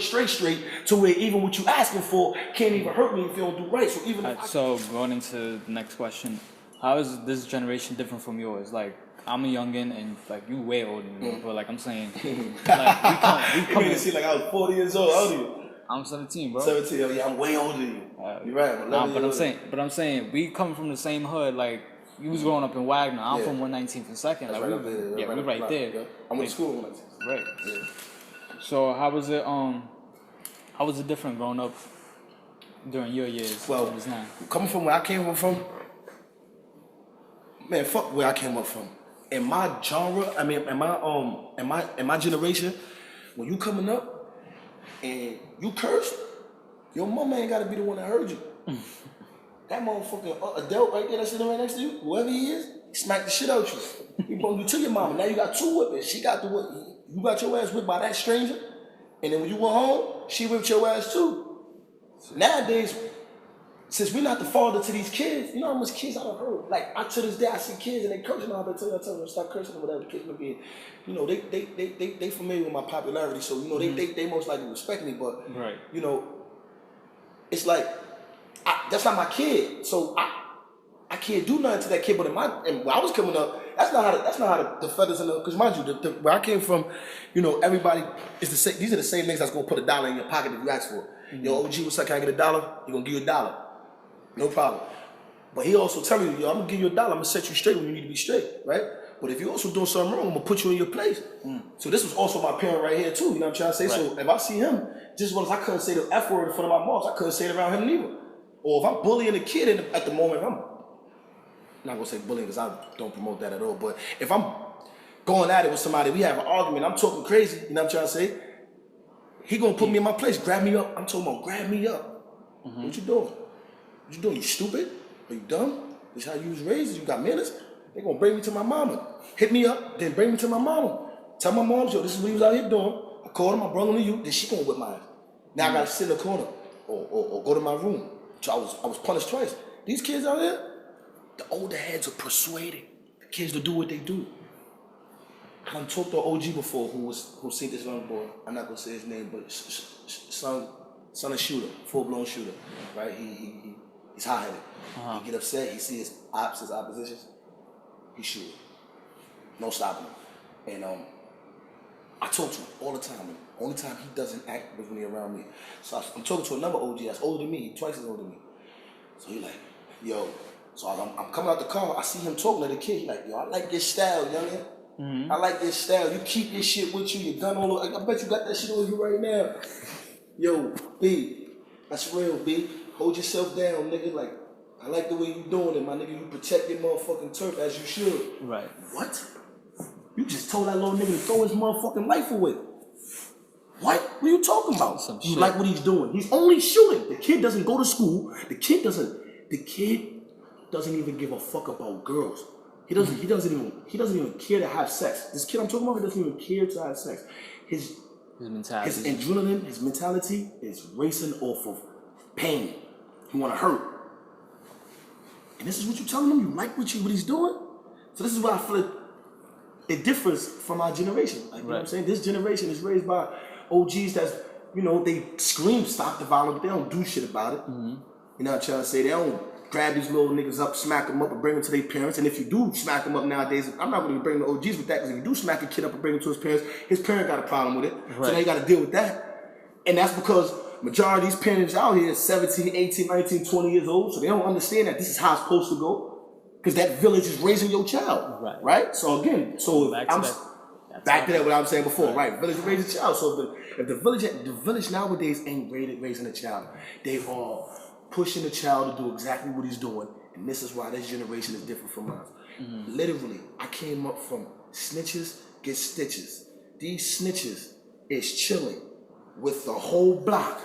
to where even what you asking for can't even hurt me if you don't do right. So even so going into the next question, how is this generation different from yours? Like, I'm a youngin' and like you way older than me, but like I'm saying, like we come to see like I was 40 years old. How old are you? I'm 17, bro. 17, oh yeah, I'm way older than you. You're right. But I'm saying we come from the same hood. Like you was growing up in Wagner. I'm from 119th and Second. That's like right we're right there. Yeah. I went to school in 119th. Right. Yeah. So how was it? How was it different growing up during your years? Well, coming from where I came from, man, fuck where I came up from. In my genre, I mean, in my generation, when you coming up and you curse, your mama ain't gotta be the one that heard you. That motherfucking adult right there that's sitting right next to you, whoever he is, he smacked the shit out you. He brought you to your mama. Now you got two whippings. She got the whip. You got your ass whipped by that stranger, and then when you went home, she whipped your ass too. Nowadays, since we're not the father to these kids, you know how much kids I done heard? Like, to this day, I see kids and they cursing. I tell them to stop cursing or whatever the kids may be. You know, they familiar with my popularity, so, you know, they most likely respect me. But, you know, it's like, that's not my kid. So, I can't do nothing to that kid. But when I was coming up, that's not how the feathers in the, because mind you, where I came from, you know, everybody is the same. These are the same niggas that's going to put $1 in your pocket if you ask for it. Yo, OG, what's up? Can I get $1? He going to give you $1. No problem. But he also telling you, yo, I'm gonna give you $1, I'm gonna set you straight when you need to be straight, right? But if you're also doing something wrong, I'm gonna put you in your place. So this was also my parent right here too, you know what I'm trying to say? Right. So if I see him, just as I couldn't say the F word in front of my moms, I couldn't say it around him neither. Or if I'm bullying a kid at the moment, I'm not gonna say bullying because I don't promote that at all, but if I'm going at it with somebody, we have an argument, I'm talking crazy, you know what I'm trying to say? He gonna put me in my place, grab me up. I'm talking about grab me up. What you doing? What you doing? You stupid? Are you dumb? This how you was raised? You got manners? They gonna bring me to my mama. Hit me up, then bring me to my mama. Tell my mom, yo, this is what he was out here doing. I called him, I brought him to you, then she gonna whip my ass. Now I gotta sit in the corner or go to my room. So I was punished twice. These kids out here, the older heads are persuading the kids to do what they do. I done talked to an OG before who seen this young boy. I'm not gonna say his name, but son of shooter, full-blown shooter, right? He's hot-headed. He get upset, he see his oppositions, he shoot. No stopping him. And I talk to him all the time. And the only time he doesn't act is when he's around me. So I'm talking to another OG that's older than me, twice as older than me. So he like, yo. So I'm coming out the car, I see him talking to the kid. He like, yo, I like this style, youngin'. I like this style. You keep this shit with you, your gun all over. I bet you got that shit on you right now. Yo, B, that's real, B. Hold yourself down, nigga. Like, I like the way you doing it, my nigga. You protect your motherfucking turf as you should. Right. What? You just told that little nigga to throw his motherfucking life away. What are you talking about? You like what he's doing. He's only shooting. The kid doesn't go to school. The kid doesn't even give a fuck about girls. He doesn't even care to have sex. This kid I'm talking about, he doesn't even care to have sex. His mentality. His adrenaline, his mentality is racing off of pain. He wanna hurt. And this is what you telling him? You like what he's doing? So this is why I feel like it differs from our generation. Like, you know what I'm saying? This generation is raised by OGs that's, you know, they scream stop the violence, but they don't do shit about it. You know what I'm trying to say? They don't grab these little niggas up, smack them up, and bring them to their parents. And if you do smack them up nowadays, I'm not going to bring the OGs with that, because if you do smack a kid up and bring him to his parent got a problem with it. So now you got to deal with that. And that's because majority of these parents out here is 17, 18, 19, 20 years old, so they don't understand that this is how it's supposed to go, because that village is raising your child, right? So again, back to that what I was saying before, right? Village raising a child. So if the village nowadays ain't raising a child, they are pushing the child to do exactly what he's doing, and this is why this generation is different from us. Literally, I came up from snitches get stitches. These snitches is chilling with the whole block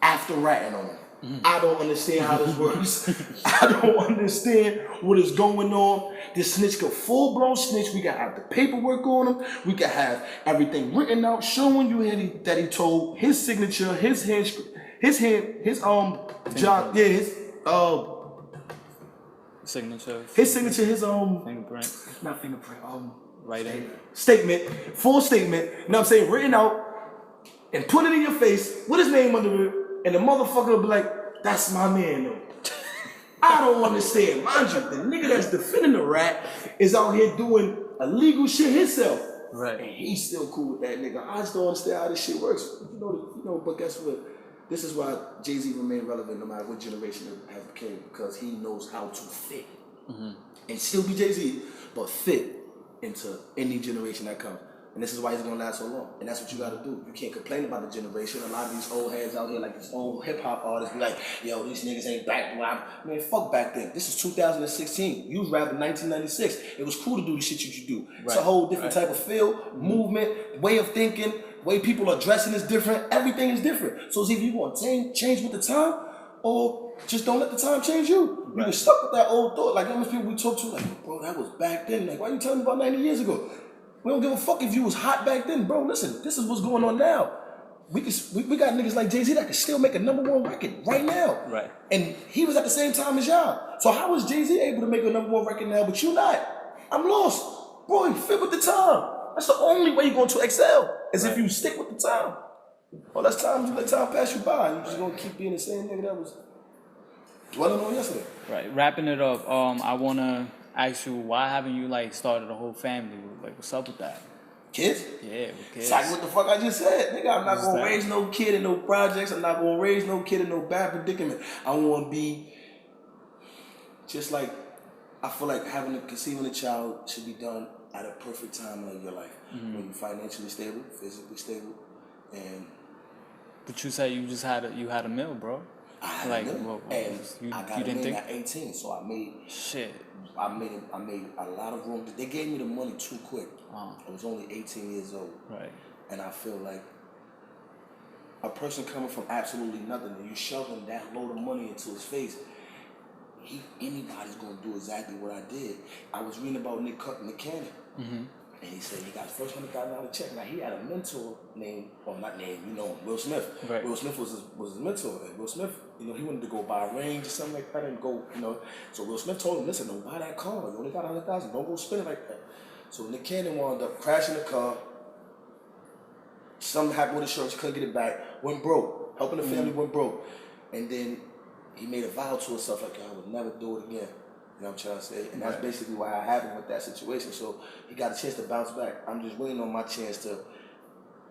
after ratting on them. I don't understand how this works. I don't understand what is going on. This snitch could full-blown snitch. We can have the paperwork on him. We can have everything written out, showing you that he told his signature, his fingerprint, not fingerprint, writing, statement, full statement. You know what I'm saying? Written out and put it in your face with his name under it, and the motherfucker will be like, "That's my man, though." I don't understand. Mind you, the nigga that's defending the rat is out here doing illegal shit himself. Right. And he's still cool with that nigga. I just don't understand how this shit works. You know, but guess what? This is why Jay-Z remained relevant no matter what generation it has became, because he knows how to fit. And still be Jay-Z, but fit into any generation that comes. And this is why he's gonna last so long. And that's what you gotta do. You can't complain about the generation. A lot of these old heads out here, like these old hip-hop artists, be like, yo, these niggas ain't back. Man, fuck back then. This is 2016. You was rapping 1996. It was cool to do the shit you do. Right. It's a whole different type of feel, movement, way of thinking, way people are dressing is different. Everything is different. So it's either you gonna change with the time, or just don't let the time change you. Right. You're stuck with that old thought. Like, how much people we talk to, like, bro, that was back then. Like, why you telling me about 90 years ago? We don't give a fuck if you was hot back then, bro. Listen, this is what's going on now. We got niggas like Jay-Z that can still make a #1 record right now. Right. And he was at the same time as y'all. So how is Jay-Z able to make a #1 record now, but you not? I'm lost. Bro, you fit with the time. That's the only way you're going to excel, is if you stick with the time. Well, that's time, you let time pass you by. You're just going to keep being the same nigga that was dwelling on yesterday. Right. Wrapping it up, I want to ask you, why haven't you like started a whole family? Like, what's up with that? Kids? Yeah, with kids. Exactly what the fuck I just said. Nigga, I'm not gonna raise no kid in no projects. I'm not gonna raise no kid in no bad predicament. I wanna be just like, I feel like conceiving a child should be done at a perfect time in your life. When you're financially stable, physically stable, and. But you said you just had a meal, bro. I had like, a meal, and I got a meal at 18, so I made I made a lot of room. They gave me the money too quick. I was only 18 years old. Right. And I feel like a person coming from absolutely nothing, and you shove him that load of money into his face, anybody's gonna do exactly what I did. I was reading about Nick Cannon. And he said he got his first $100,000 check. Now he had a mentor named, Will Smith. Right. Will Smith was his mentor. And Will Smith, he wanted to go buy a range or something like that and go, So Will Smith told him, listen, don't buy that car. You only got $100,000. Don't go spend it like that. So Nick Cannon wound up crashing the car. Something happened with his insurance, couldn't get it back. Went broke. Helping the family, went broke. And then he made a vow to himself, like, I would never do it again. You know what I'm trying to say? And that's basically what happened with that situation. So he got a chance to bounce back. I'm just waiting on my chance to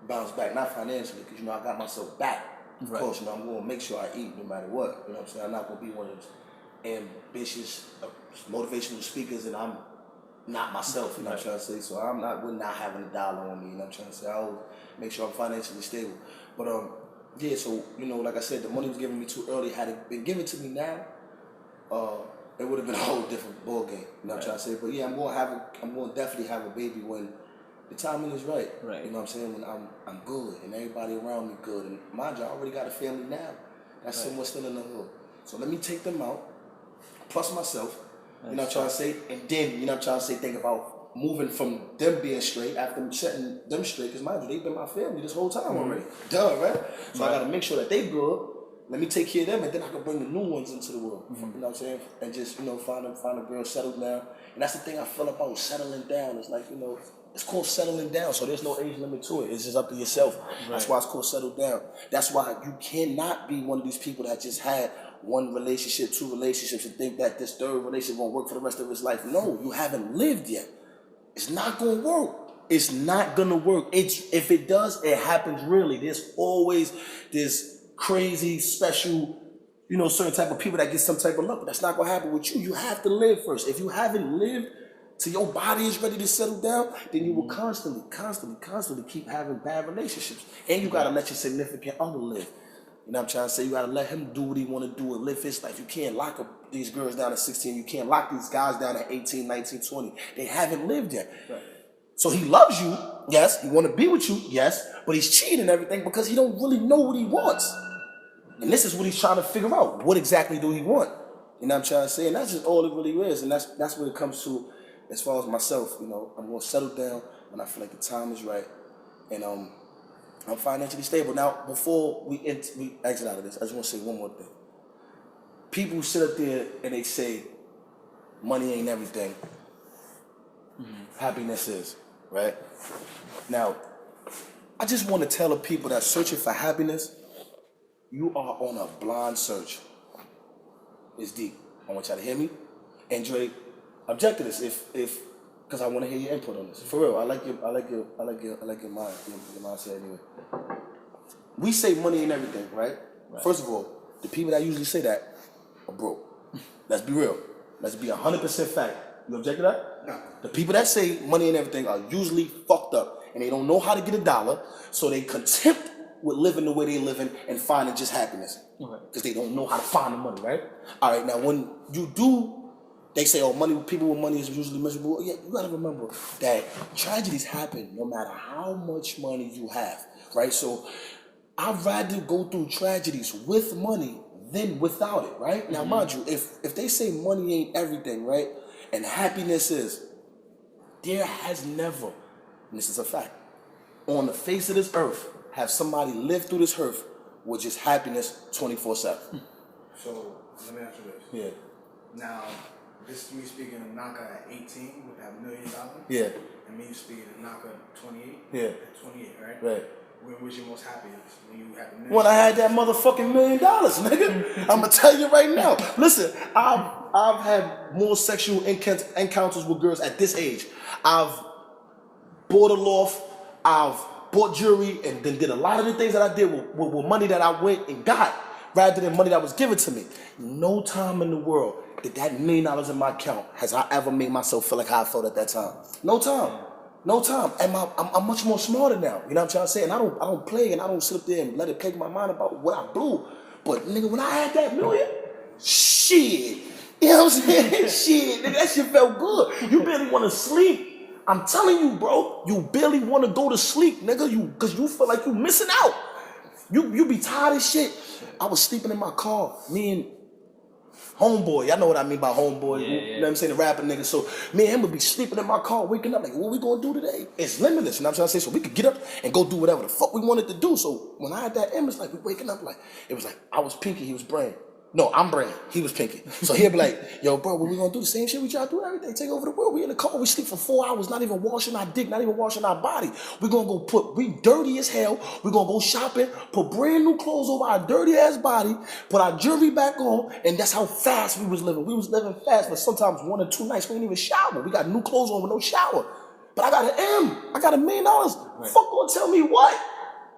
bounce back. Not financially, because, I got myself back. Of course, I'm going to make sure I eat no matter what. You know what I'm saying? I'm not going to be one of those ambitious, motivational speakers, and I'm not myself. You know what I'm trying to say? So we're not having $1 on me. You know what I'm trying to say? I'll make sure I'm financially stable. But, so, like I said, the money was given me too early. Had it been given to me now, it would have been a whole different ball game. You know what I'm trying to say? But yeah, I'm going to definitely have a baby when the timing is right. Right. You know what I'm saying? When I'm good and everybody around me good. And mind you, I already got a family now. That's somewhere still in the hood. So let me take them out, plus myself. You know what I'm trying to say? And then, you know what I'm trying to say, think about moving from them being straight after setting them straight. Because mind you, they've been my family this whole time already. Duh, right? So I got to make sure that they good. Let me take care of them, and then I can bring the new ones into the world. You know what I'm saying? And just, find a girl settled down. And that's the thing I feel about settling down. It's like, it's called settling down, so there's no age limit to it. It's just up to yourself. Right. That's why it's called settle down. That's why you cannot be one of these people that just had one relationship, two relationships, and think that this third relationship won't work for the rest of his life. No, you haven't lived yet. It's not gonna work. It's not gonna work. If it does, it happens really. There's always this crazy, special, certain type of people that get some type of luck, but that's not gonna happen with you. You have to live first. If you haven't lived till your body is ready to settle down, then you will constantly keep having bad relationships. And you gotta let your significant other live. You know what I'm trying to say? You gotta let him do what he wanna do and live his life. You can't lock up these girls down at 16. You can't lock these guys down at 18, 19, 20. They haven't lived yet. Right. So he loves you, yes. He wanna be with you, yes. But he's cheating and everything because he don't really know what he wants. And this is what he's trying to figure out. What exactly do he want? You know what I'm trying to say? And that's just all it really is. And that's what it comes to as far as myself. I'm gonna settle down when I feel like the time is right. And I'm financially stable. Now, before we exit out of this, I just want to say one more thing. People sit up there and they say, money ain't everything. Happiness is, right? Now, I just want to tell the people that searching for happiness, you are on a blind search. It's deep. I want y'all to hear me. And Dre, object to this because I want to hear your input on this. For real, I like your mindset anyway. We say money ain't everything, right? First of all, the people that usually say that are broke. Let's be real. Let's be 100% fact. You object to that? No. The people that say money ain't everything are usually fucked up and they don't know how to get a dollar, so they content with living the way they living and finding just happiness. Because they don't know how to find the money, right? All right, now when you do, they say, people with money is usually miserable. Yeah, you gotta remember that tragedies happen no matter how much money you have, right? So I'd rather go through tragedies with money than without it, right? Now, mind you, if they say money ain't everything, right? And happiness is, there has never, and this is a fact, on the face of this earth, have somebody live through this earth with just happiness 24/7. So let me ask you this. Yeah. Now, this is me speaking to Knocka at 18 with that $1 million. Yeah. And me speaking to Knocka at 28. Yeah. At 28, right? Right. When was your most happiest? When you had the $1 million? When I had that motherfucking $1 million, nigga. I'm gonna tell you right now. Listen, I've had more sexual encounters with girls at this age. I've bought a loft. I've bought jewelry and then did a lot of the things that I did with money that I went and got rather than money that was given to me. No time in the world did that $1 million in my account has I ever made myself feel like how I felt at that time. No time. No time. And I'm much more smarter now. You know what I'm trying to say? And I don't play and I don't sit up there and let it plague my mind about what I blew. But nigga, when I had that $1 million, shit. You know what I'm saying? Shit, nigga, that shit felt good. You barely want to sleep. I'm telling you, bro, you barely want to go to sleep, nigga, because you feel like you missing out. You be tired of shit. I was sleeping in my car, me and homeboy. Y'all know what I mean by homeboy. Yeah, you know what I'm saying? The rapper nigga. So me and him would be sleeping in my car, waking up like, what we gonna do today? It's limitless, you know what I'm trying to say? So we could get up and go do whatever the fuck we wanted to do. So when I had that image, like we waking up like, it was like, I was Pinky, he was Brain. No, I'm Brain. He was Pinky. So he'll be like, yo, bro, what we gonna do? The same shit we try to do every day. Take over the world. We in the car. We sleep for 4 hours, not even washing our dick, not even washing our body. We gonna go we dirty as hell. We gonna go shopping, put brand new clothes over our dirty ass body, put our jewelry back on, and that's how fast we was living. We was living fast, but sometimes 1 or 2 nights we didn't even shower. We got new clothes on with no shower. But I got an M. I got $1 million. Right. Fuck gonna tell me what?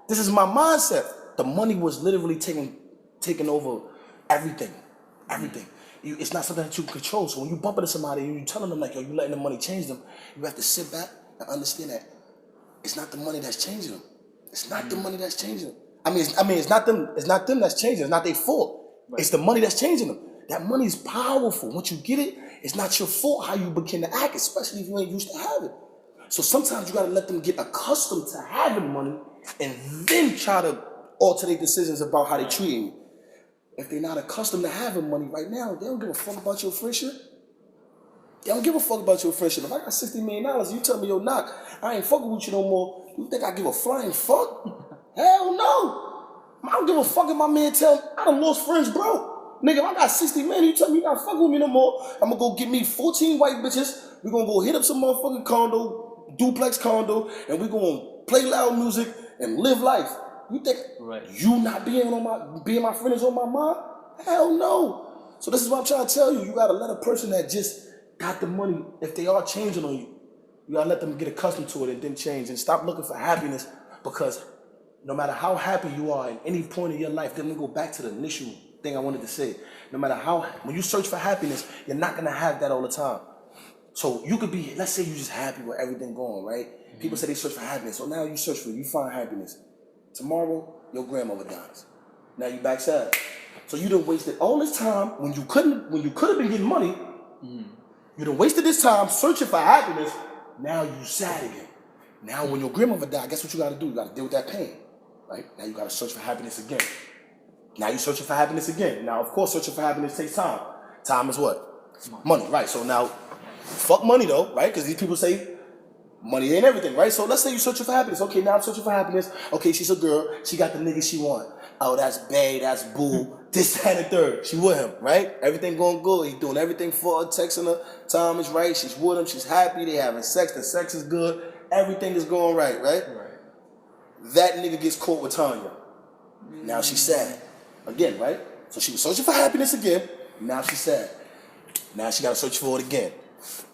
This is my mindset. The money was literally taking over everything. Everything. It's not something that you can control. So when you bump into somebody and you're telling them like, yo, you letting the money change them, you have to sit back and understand that it's not the money that's changing them. It's not the money that's changing them. I mean, it's not them that's changing. It's not their fault. Right. It's the money that's changing them. That money is powerful. Once you get it, it's not your fault how you begin to act, especially if you ain't used to have it. So sometimes you gotta let them get accustomed to having money and then try to alter their decisions about how they treat you. If they're not accustomed to having money right now, they don't give a fuck about your friendship. They don't give a fuck about your friendship. If I got $60 million, you tell me, yo, Knock, I ain't fucking with you no more. You think I give a flying fuck? Hell no. I don't give a fuck if my man tell me I done lost friends, bro. Nigga, if I got 60 men, you tell me you not fucking with me no more. I'm gonna go get me 14 white bitches. We gonna go hit up some motherfucking condo, duplex condo, and we gonna play loud music and live life. You think you not being my friend is on my mind? Hell no. So this is what I'm trying to tell you. You gotta let a person that just got the money, if they are changing on you, you gotta let them get accustomed to it and then change and stop looking for happiness, because no matter how happy you are at any point in your life, then we go back to the initial thing I wanted to say. No matter when you search for happiness, you're not gonna have that all the time. So you could be, let's say you're just happy with everything going, right? Mm-hmm. People say they search for happiness. So now you search for it, you find happiness. Tomorrow, your grandmother dies. Now you back sad. So you done wasted all this time when you could have been getting money. You done wasted this time searching for happiness. Now you sad again. Now when your grandmother died, guess what you gotta do? You gotta deal with that pain, right? Now you gotta search for happiness again. Now you're searching for happiness again. Now, of course, searching for happiness takes time. Time is what? Money, right? So now, fuck money though, right? Because these people say money ain't everything, right? So let's say you're searching for happiness. Okay, now I'm searching for happiness. Okay, she's a girl. She got the nigga she want. Oh, that's bae, that's boo, this, that, and third. She with him, right? Everything going good. He doing everything for her, texting her. Time is right. She's with him. She's happy. They having sex. The sex is good. Everything is going right, right? That nigga gets caught with Tanya. Now she's sad. Again, right? So she was searching for happiness again. Now she's sad. Now she got to search for it again.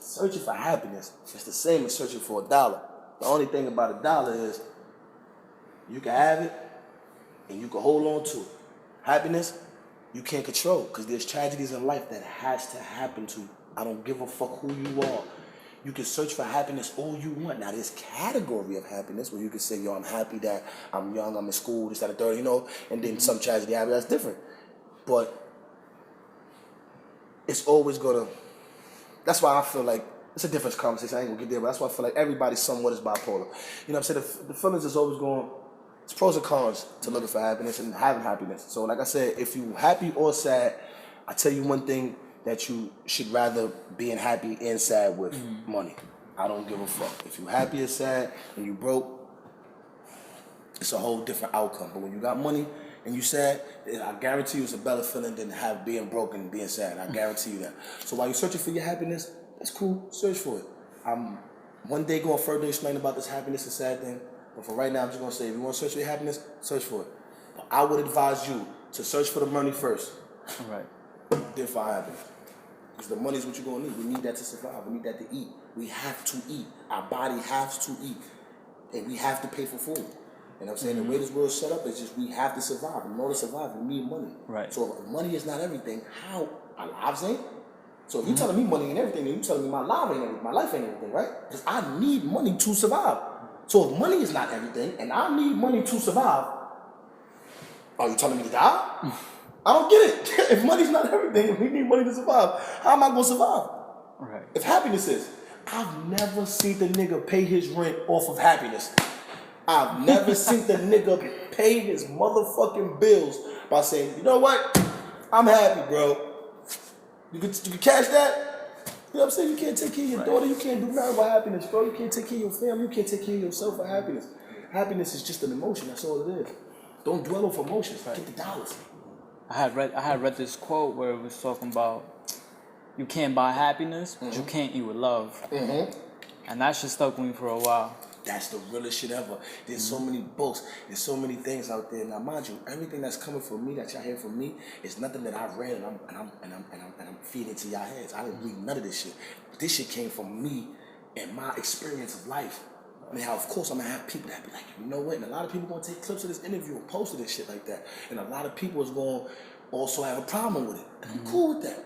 Searching for happiness is the same as searching for $1. The only thing about $1 is you can have it and you can hold on to it. Happiness, you can't control, because there's tragedies in life that has to happen to you. I don't give a fuck who you are. You can search for happiness all you want. Now, there's category of happiness where you can say, yo, I'm happy that I'm young, I'm in school, this, that, and third, you know, and then some tragedy happens, that's different. But it's always gonna, that's why I feel like, it's a different conversation, I ain't gonna get there, but that's why I feel like everybody somewhat is bipolar. You know what I'm saying? The feelings is always going, it's pros and cons to looking for happiness and having happiness. So like I said, if you happy or sad, I tell you one thing that you should rather being happy and sad with money. I don't give a fuck. If you happy or sad and you broke, it's a whole different outcome. But when you got money and you sad, I guarantee you it's a better feeling than being broke and being sad. I guarantee you that. So while you're searching for your happiness, that's cool, search for it. I'm one day going further explain about this happiness and sad thing, but for right now I'm just gonna say, if you wanna search for your happiness, search for it. But I would advise you to search for the money first. All right. Then find happiness. Because the money is what you're gonna need. We need that to survive, we need that to eat. We have to eat. Our body has to eat. And we have to pay for food. You know what I'm saying? The way this world's set up is just we have to survive. In order to survive, we need money. Right. So if money is not everything, how our lives ain't? So if you're telling me money ain't everything, then you're telling me my life ain't everything, my life ain't everything, right? Because I need money to survive. So if money is not everything, and I need money to survive, are you telling me to die? I don't get it. If money's not everything, if we need money to survive, how am I gonna survive? Right. If happiness is, I've never seen the nigga pay his rent off of happiness. I've never seen the nigga pay his motherfucking bills by saying, you know what? I'm happy, bro. You can cash that? You know what I'm saying? You can't take care of your daughter. You can't do nothing for happiness, bro. You can't take care of your family. You can't take care of yourself for happiness. Happiness is just an emotion. That's all it is. Don't dwell off emotions. Get the dollars. I had read this quote where it was talking about you can't buy happiness, but you can't eat with love. And that shit stuck with me for a while. That's the realest shit ever. There's so many books, there's so many things out there. Now, mind you, everything that's coming from me, that y'all hear from me, is nothing that I've read and I'm feeding to y'all heads. I didn't read none of this shit. This shit came from me and my experience of life. Now, of course, I'm gonna have people that be like, you know what? And a lot of people gonna take clips of this interview and post it and shit like that. And a lot of people is gonna also have a problem with it. And I'm cool with that.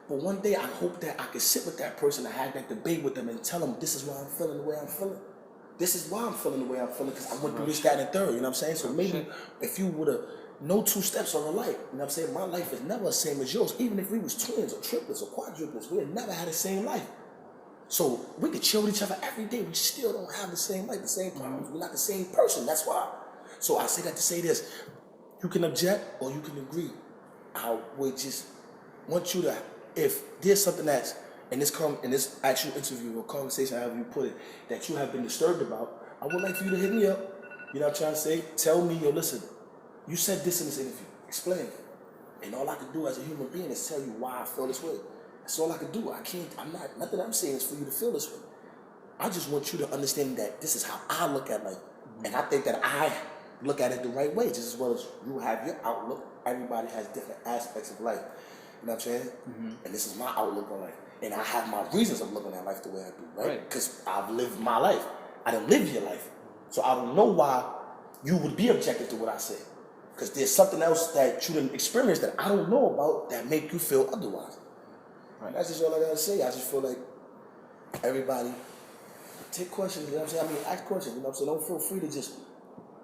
But one day, I hope that I can sit with that person and have that debate with them and tell them this is why I'm feeling the way I'm feeling. This is why I'm feeling the way I'm feeling, because I went through this, that, and third, you know what I'm saying? So maybe if you would have no two steps on a life, you know what I'm saying? My life is never the same as yours. Even if we was twins or triplets or quadruplets, we had never had the same life. So we could chill with each other every day. We still don't have the same life, the same problems. We're not the same person, that's why. So I say that to say this. You can object or you can agree. I would just want you to, if there's something that's in this actual interview or conversation, however you put it, that you have been disturbed about, I would like for you to hit me up. You know what I'm trying to say? Tell me, yo, listen, You said this in this interview. Explain. And all I can do as a human being is tell you why I feel this way. That's all I can do. Nothing I'm saying is for you to feel this way. I just want you to understand that this is how I look at life. And I think that I look at it the right way, just as well as you have your outlook. Everybody has different aspects of life. You know what I'm saying? And this is my outlook on life. And I have my reasons of looking at life the way I do, right? Because I've lived my life. I didn't live your life. So I don't know why you would be objective to what I say. Because there's something else that you didn't experience that I don't know about that make you feel otherwise. Right? That's just all I gotta say. I just feel like everybody take questions, you know what I'm saying? I mean, ask questions, you know what I'm saying? Don't feel free to just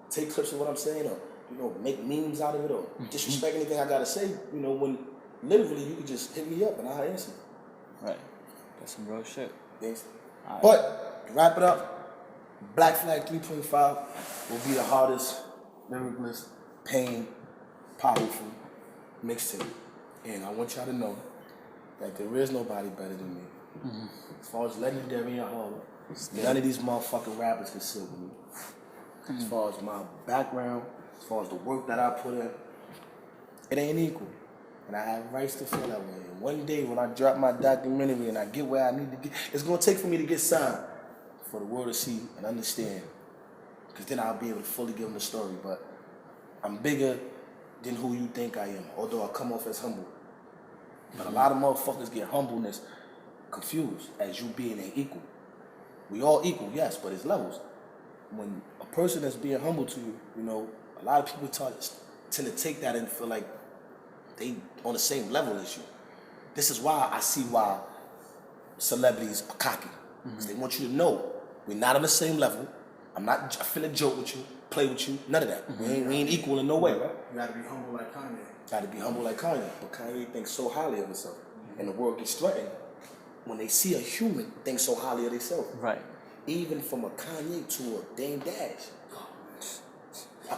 take clips of what I'm saying or, you know, make memes out of it or disrespect anything I gotta say, you know, when literally you could just hit me up and I'll answer. Right. That's some real shit. Yes. Right. But, to wrap it up, Black Flag 3.5 will be the hardest, lyricless, pain, powerful mixtape. And I want y'all to know that there is nobody better than me. As far as legendary and hard, none of these motherfucking rappers can sit with me. As far as my background, as far as the work that I put in, it ain't equal. And I have rights to feel that way. And one day when I drop my documentary and I get where I need to get, it's gonna take for me to get signed for the world to see and understand. Because then I'll be able to fully give them the story. But I'm bigger than who you think I am, although I come off as humble. But a lot of motherfuckers get humbleness confused as you being an equal. We all equal, yes, but it's levels. When a person that's being humble to you, you know, a lot of people tend to take that and feel like they on the same level as you. This is why I see why celebrities are cocky. Because they want you to know we're not on the same level. I'm not finna joke with you, play with you, none of that. We ain't equal in no way, right? You gotta be humble like Kanye. Gotta be humble like Kanye. But Kanye thinks so highly of himself. And the world gets threatened when they see a human think so highly of themselves. Right. Even from a Kanye to a Dame Dash.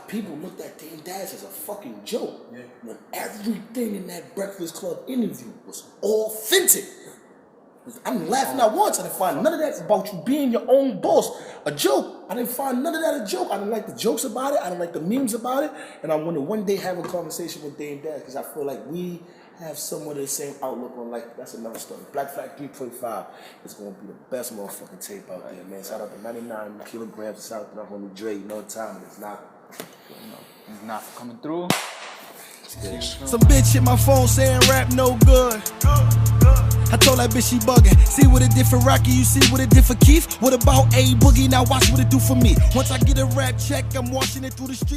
People looked at Dame Dash as a fucking joke. Yeah. When everything in that Breakfast Club interview was authentic. I'm laughing at once. I didn't find none of that about you being your own boss a joke. I didn't find none of that a joke. I didn't like the jokes about it. I didn't like the memes about it. And I want to one day have a conversation with Dame Dash because I feel like we have somewhat of the same outlook on life. That's another story. Black Flag 3.5 is going to be the best motherfucking tape out there, man. Shout out to 99 kilograms. Shout out to my homie Dre. You know what time it is. He's not coming through. Some bitch hit my phone saying rap no good. I told that bitch she bugging. See what it did for Rocky, you see what it did for Keith. What about A Boogie? Now watch what it do for me. Once I get a rap check, I'm washing it through the street.